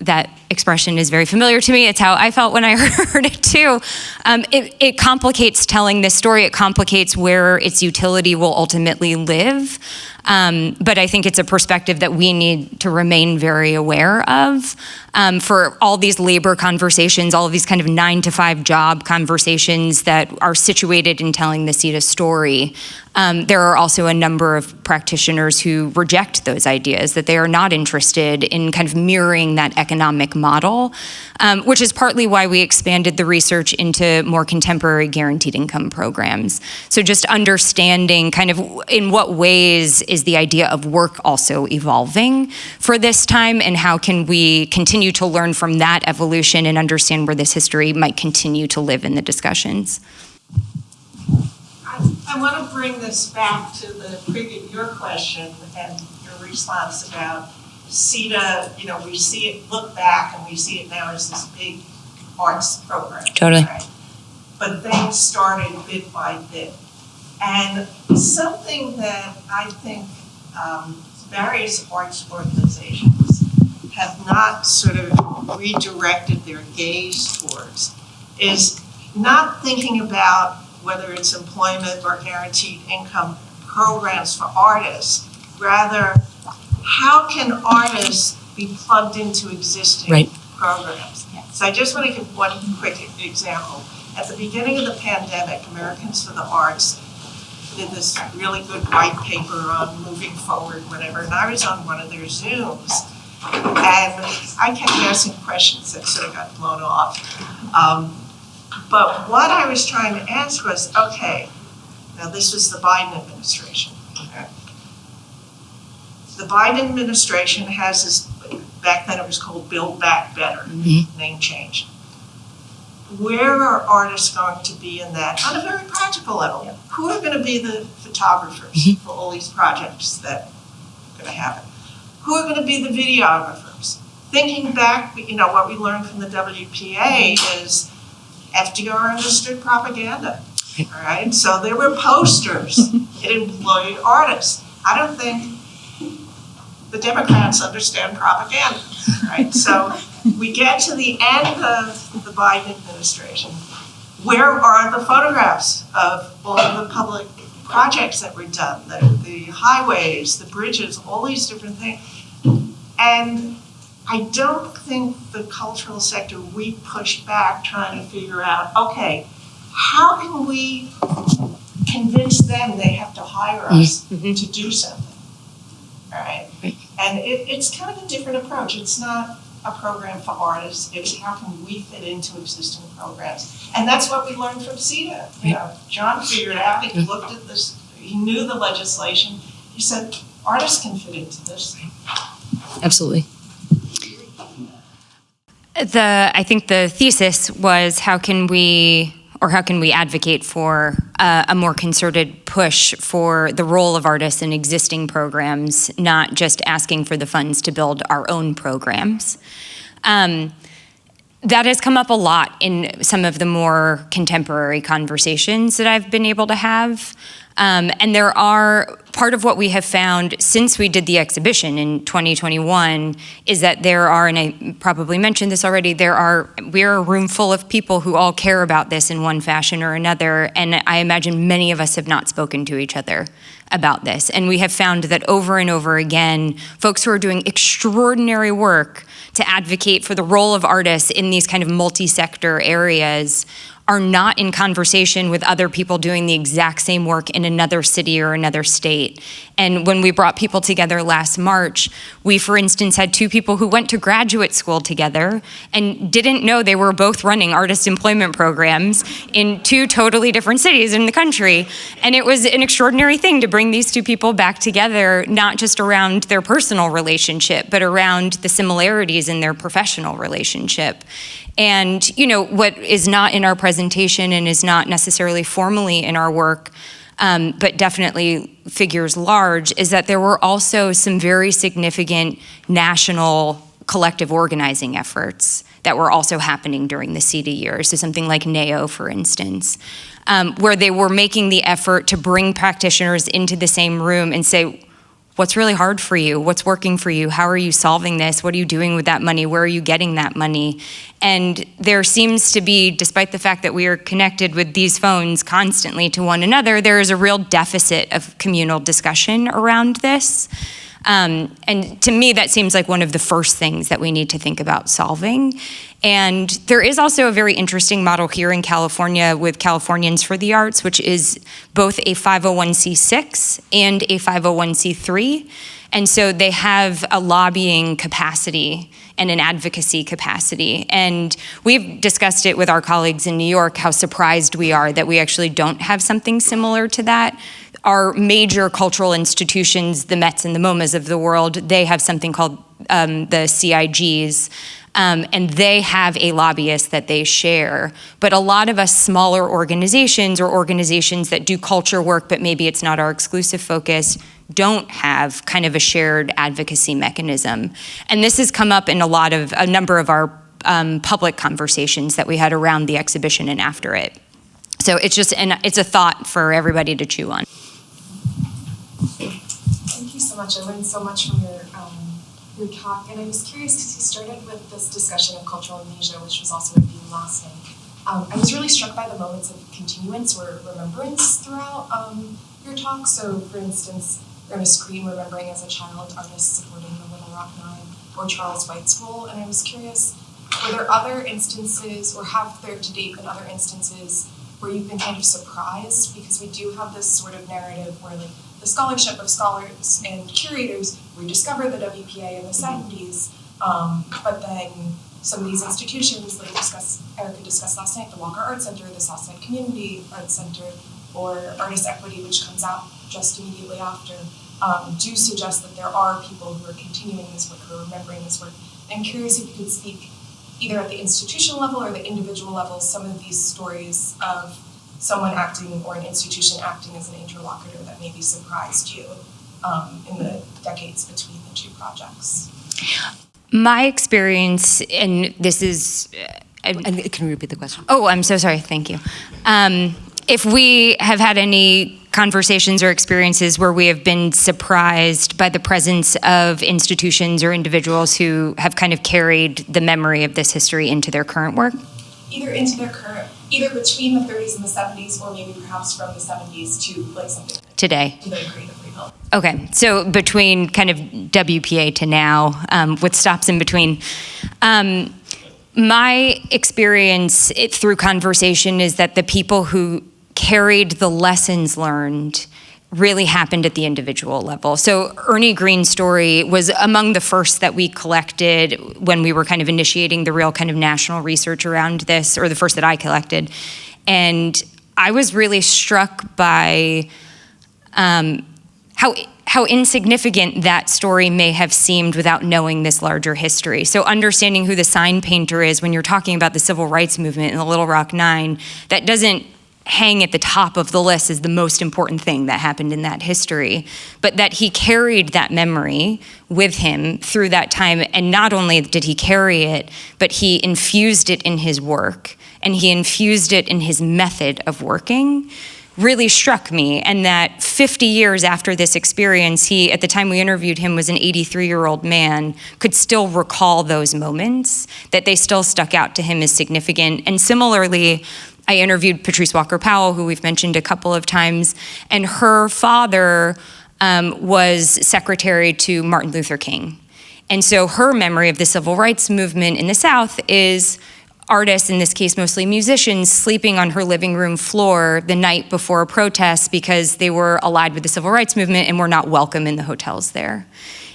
that expression is very familiar to me. It's how I felt when I heard it too. It complicates telling this story. It complicates where its utility will ultimately live. But I think it's a perspective that we need to remain very aware of. For all these labor conversations, all of these kind of 9-to-5 job conversations that are situated in telling the CETA story, there are also a number of practitioners who reject those ideas, that they are not interested in kind of mirroring that economic model, which is partly why we expanded the research into more contemporary guaranteed income programs. So just understanding kind of in what ways is the idea of work also evolving for this time, and how can we continue to learn from that evolution and understand where this history might continue to live in the discussions. I I want to bring this back to your question and your response about CETA. You know, we see it, look back, and we see it now as this big arts program. Totally. Right? But things started bit by bit. And something that I think various arts organizations have not sort of redirected their gaze towards is not thinking about whether it's employment or guaranteed income programs for artists. Rather, how can artists be plugged into existing programs? So I just want to give one quick example. At the beginning of the pandemic, Americans for the Arts did this really good white paper on moving forward, whatever, and I was on one of their Zooms, and I kept asking questions that sort of got blown off. But what I was trying to ask was, okay, now this was the Biden administration. Okay. The Biden administration has this, back then it was called Build Back Better, name change. Where are artists going to be in that on a very practical level? Who are going to be the photographers for all these projects that are going to happen? Who are going to be the videographers? Thinking back, you know, what we learned from the WPA is FDR understood propaganda, all right? So there were posters. It employed artists. I don't think the Democrats understand propaganda, right? So we get to the end of the Biden administration. Where are the photographs of all of the public projects that were done, the highways, the bridges, all these different things? And I don't think the cultural sector, we pushed back trying to figure out, okay, how can we convince them they have to hire us to do something? All right. And it's kind of a different approach. It's not a program for artists. It's how can we fit into existing programs. And that's what we learned from CETA. You know, John figured out, he looked at this, he knew the legislation. He said, artists can fit into this. Absolutely. I think the thesis was how can we advocate for a more concerted push for the role of artists in existing programs, not just asking for the funds to build our own programs. That has come up a lot in some of the more contemporary conversations that I've been able to have. And there are, part of what we have found since we did the exhibition in 2021 is that there are, and I probably mentioned this already, we're a room full of people who all care about this in one fashion or another, and I imagine many of us have not spoken to each other about this. And we have found that over and over again, folks who are doing extraordinary work to advocate for the role of artists in these kind of multi-sector areas are not in conversation with other people doing the exact same work in another city or another state. And when we brought people together last March, we, for instance, had two people who went to graduate school together and didn't know they were both running artist employment programs in two totally different cities in the country. And it was an extraordinary thing to bring these two people back together, not just around their personal relationship, but around the similarities in their professional relationship. And, you know, what is not in our presentation and is not necessarily formally in our work, but definitely figures large, is that there were also some very significant national collective organizing efforts that were also happening during the CETA years. So something like NAO, for instance, where they were making the effort to bring practitioners into the same room and say, what's really hard for you? What's working for you? How are you solving this? What are you doing with that money? Where are you getting that money? And there seems to be, despite the fact that we are connected with these phones constantly to one another, there is a real deficit of communal discussion around this. And to me, that seems like one of the first things that we need to think about solving. And there is also a very interesting model here in California with Californians for the Arts, which is both a 501c6 and a 501c3. And so they have a lobbying capacity and an advocacy capacity. And we've discussed it with our colleagues in New York, how surprised we are that we actually don't have something similar to that. Our major cultural institutions, the Mets and the MoMAs of the world, they have something called the CIGs, And they have a lobbyist that they share. But a lot of us smaller organizations or organizations that do culture work, but maybe it's not our exclusive focus, don't have kind of a shared advocacy mechanism. And this has come up in a number of our public conversations that we had around the exhibition and after it. So it's a thought for everybody to chew on. Thank you so much. I learned so much from your talk, and I was curious because you started with this discussion of cultural amnesia, which was also a theme last night. I was really struck by the moments of continuance or remembrance throughout your talk. So, for instance, we're going to screen remembering as a child artists supporting the Little Rock Nine or Charles White's role, and I was curious, were there other instances, or have there to date been other instances where you've been kind of surprised? Because we do have this sort of narrative where, like, the scholarship of scholars and curators rediscovered the WPA in the 70s, but then some of these institutions, like Erica discussed last night, the Walker Art Center, the Southside Community Art Center, or Artist Equity, which comes out just immediately after, do suggest that there are people who are continuing this work or remembering this work. I'm curious if you could speak either at the institutional level or the individual level, some of these stories of someone acting or an institution acting as an interlocutor that maybe surprised you in the decades between the two projects. My experience, and this is... Can you repeat the question? Oh, I'm so sorry. Thank you. If we have had any conversations or experiences where we have been surprised by the presence of institutions or individuals who have kind of carried the memory of this history into their current work? Either between the 30s and the 70s, or maybe perhaps from the 70s to like something today. To the creative rebuild. Okay, so between kind of WPA to now, with stops in between. My experience through conversation is that the people who carried the lessons learned really happened at the individual level. So Ernie Green's story was among the first that we collected when we were kind of initiating the real kind of national research around this, or the first that I collected. And I was really struck by how insignificant that story may have seemed without knowing this larger history. So understanding who the sign painter is when you're talking about the civil rights movement and the Little Rock Nine, that doesn't hang at the top of the list as the most important thing that happened in that history, but that he carried that memory with him through that time. And not only did he carry it, but he infused it in his work, and he infused it in his method of working, really struck me. And that 50 years after this experience, he, at the time we interviewed him, was an 83-year-old man, could still recall those moments, that they still stuck out to him as significant. And similarly, I interviewed Patrice Walker Powell, who we've mentioned a couple of times, and her father was secretary to Martin Luther King. And so her memory of the civil rights movement in the South is artists, in this case mostly musicians, sleeping on her living room floor the night before a protest because they were allied with the civil rights movement and were not welcome in the hotels there.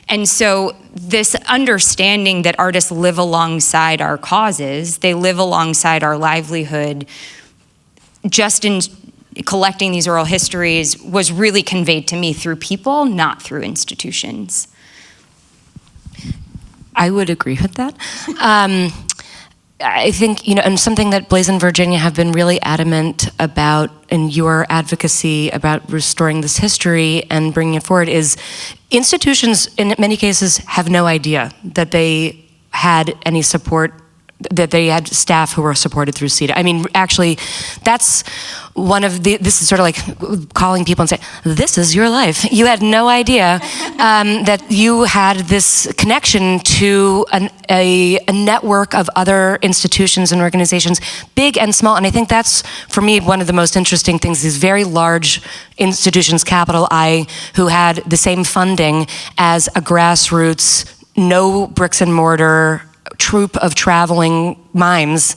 And so this understanding that artists live alongside our causes, they live alongside our livelihood, just in collecting these oral histories, was really conveyed to me through people, not through institutions. I would agree with that. I think, and something that Blaze and Virginia have been really adamant about in your advocacy about restoring this history and bringing it forward is institutions, in many cases, have no idea that they had any support, that they had staff who were supported through CETA. I mean, actually, that's one of this is sort of like calling people and saying, this is your life. You had no idea that you had this connection to a network of other institutions and organizations, big and small. And I think that's, for me, one of the most interesting things, these very large institutions, capital I, who had the same funding as a grassroots, no bricks and mortar troupe of traveling mimes,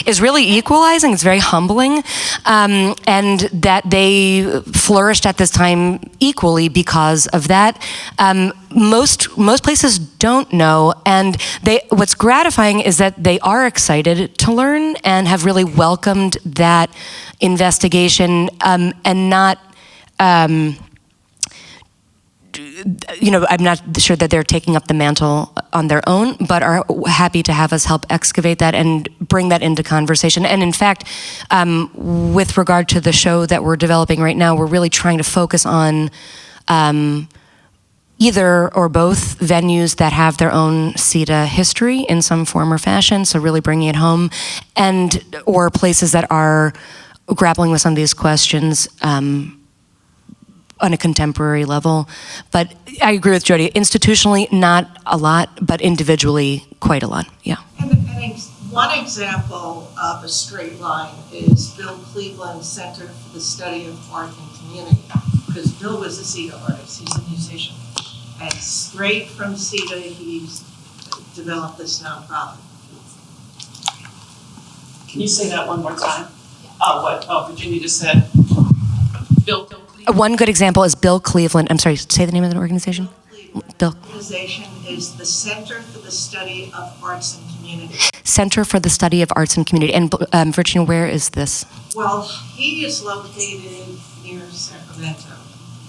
is really equalizing. It's very humbling, and that they flourished at this time equally because of that. Most places don't know, and what's gratifying is that they are excited to learn and have really welcomed that investigation, and not. I'm not sure that they're taking up the mantle on their own, but are happy to have us help excavate that and bring that into conversation. And in fact, with regard to the show that we're developing right now, we're really trying to focus on either or both venues that have their own CETA history in some form or fashion, so really bringing it home, and or places that are grappling with some of these questions on a contemporary level. But I agree with Jodi, institutionally not a lot, but individually quite a lot, yeah. And one example of a straight line is Bill Cleveland's Center for the Study of Art and Community, because Bill was a CETA artist, he's a musician. And straight from CETA, he's developed this nonprofit. Can you say that one more time? Oh, Virginia just said. Bill Cleveland. One good example is Bill Cleveland. I'm sorry, say the name of the organization. Bill. The organization is the Center for the Study of Arts and Community. Center for the Study of Arts and Community. And Virginia, where is this? Well, he is located near Sacramento.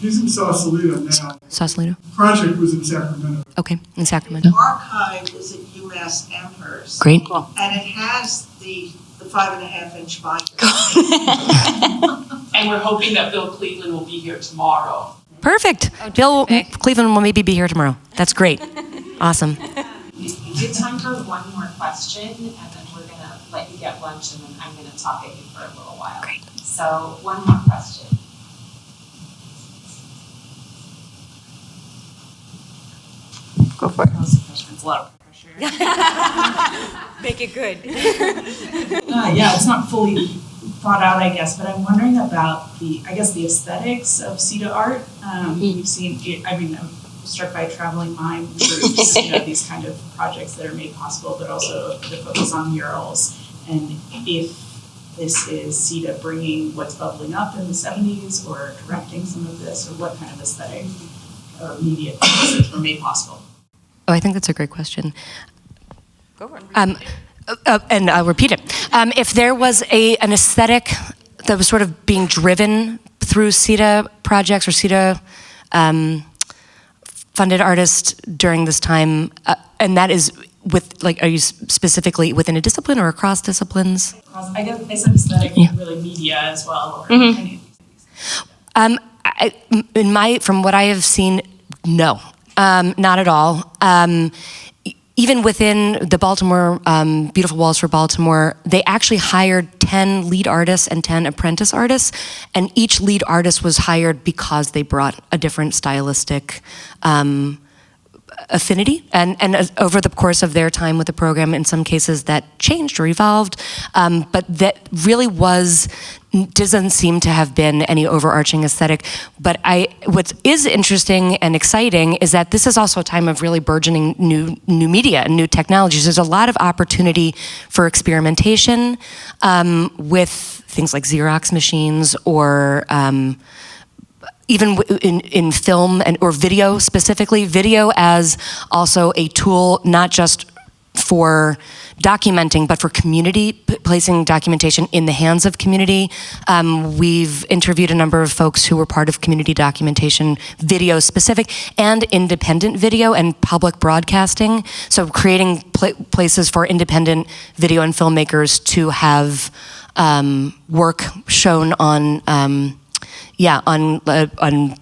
He's in Sausalito now. Sausalito? The project was in Sacramento. Okay, in Sacramento. The archive is at UMass Amherst. Great. And it has the 5.5-inch binder. And we're hoping that Bill Cleveland will be here tomorrow. Perfect. Bill Cleveland will maybe be here tomorrow. That's great. Awesome. We have time for one more question, and then we're going to let you get lunch, and then I'm going to talk at you for a little while. Great. So one more question. Go for it. That was a question. It's a lot of pressure. Make it good. Yeah, it's not fully thought out, I guess, but I'm wondering about the aesthetics of CETA art. We've seen, I'm struck by Traveling Mind groups, these kind of projects that are made possible, but also the focus on murals. And if this is CETA bringing what's bubbling up in the 70s or directing some of this, or what kind of aesthetic or media pieces were made possible? Oh, I think that's a great question. Go for it. And I'll repeat it. If there was an aesthetic that was sort of being driven through CETA projects or CETA funded artists during this time, and that is with, like, are you specifically within a discipline or across disciplines? I guess I said aesthetic, really media as well, or any of these things. From what I have seen, no, not at all. Even within the Baltimore, Beautiful Walls for Baltimore, they actually hired 10 lead artists and 10 apprentice artists, and each lead artist was hired because they brought a different stylistic affinity, and over the course of their time with the program, in some cases that changed or evolved, but that really doesn't seem to have been any overarching aesthetic. But what is interesting and exciting is that this is also a time of really burgeoning new media and new technologies. There's a lot of opportunity for experimentation with things like Xerox machines, or even in film or video specifically, video as also a tool not just for documenting, but for community, placing documentation in the hands of community. We've interviewed a number of folks who were part of community documentation, video specific, and independent video and public broadcasting. So creating places for independent video and filmmakers to have work shown on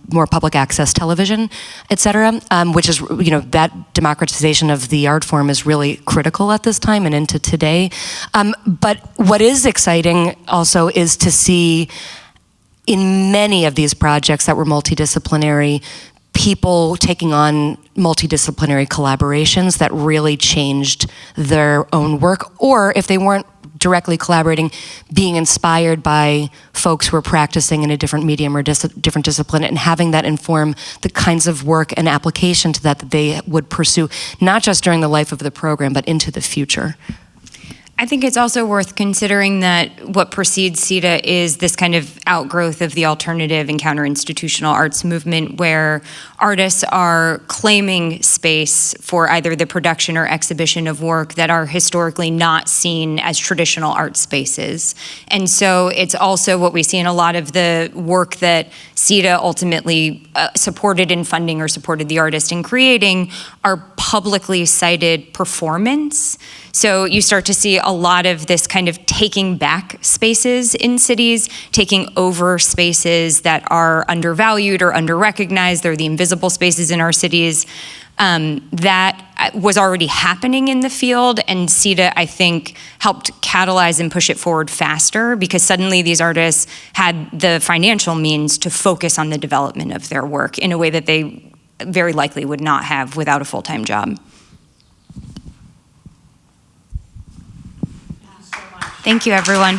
more public access television, et cetera, which is, that democratization of the art form is really critical at this time and into today. But what is exciting also is to see in many of these projects that were multidisciplinary, people taking on multidisciplinary collaborations that really changed their own work, or if they weren't directly collaborating, being inspired by folks who are practicing in a different medium or different discipline, and having that inform the kinds of work and application to that they would pursue, not just during the life of the program, but into the future. I think it's also worth considering that what precedes CETA is this kind of outgrowth of the alternative and counter-institutional arts movement, where artists are claiming space for either the production or exhibition of work that are historically not seen as traditional art spaces. And so it's also what we see in a lot of the work that CETA ultimately supported in funding or supported the artist in creating are publicly cited performance. So you start to see a lot of this kind of taking back spaces in cities, taking over spaces that are undervalued or under-recognized. They're the invisible spaces in our cities. That was already happening in the field, and CETA, I think, helped catalyze and push it forward faster, because suddenly these artists had the financial means to focus on the development of their work in a way that they very likely would not have without a full-time job. Thank you, everyone.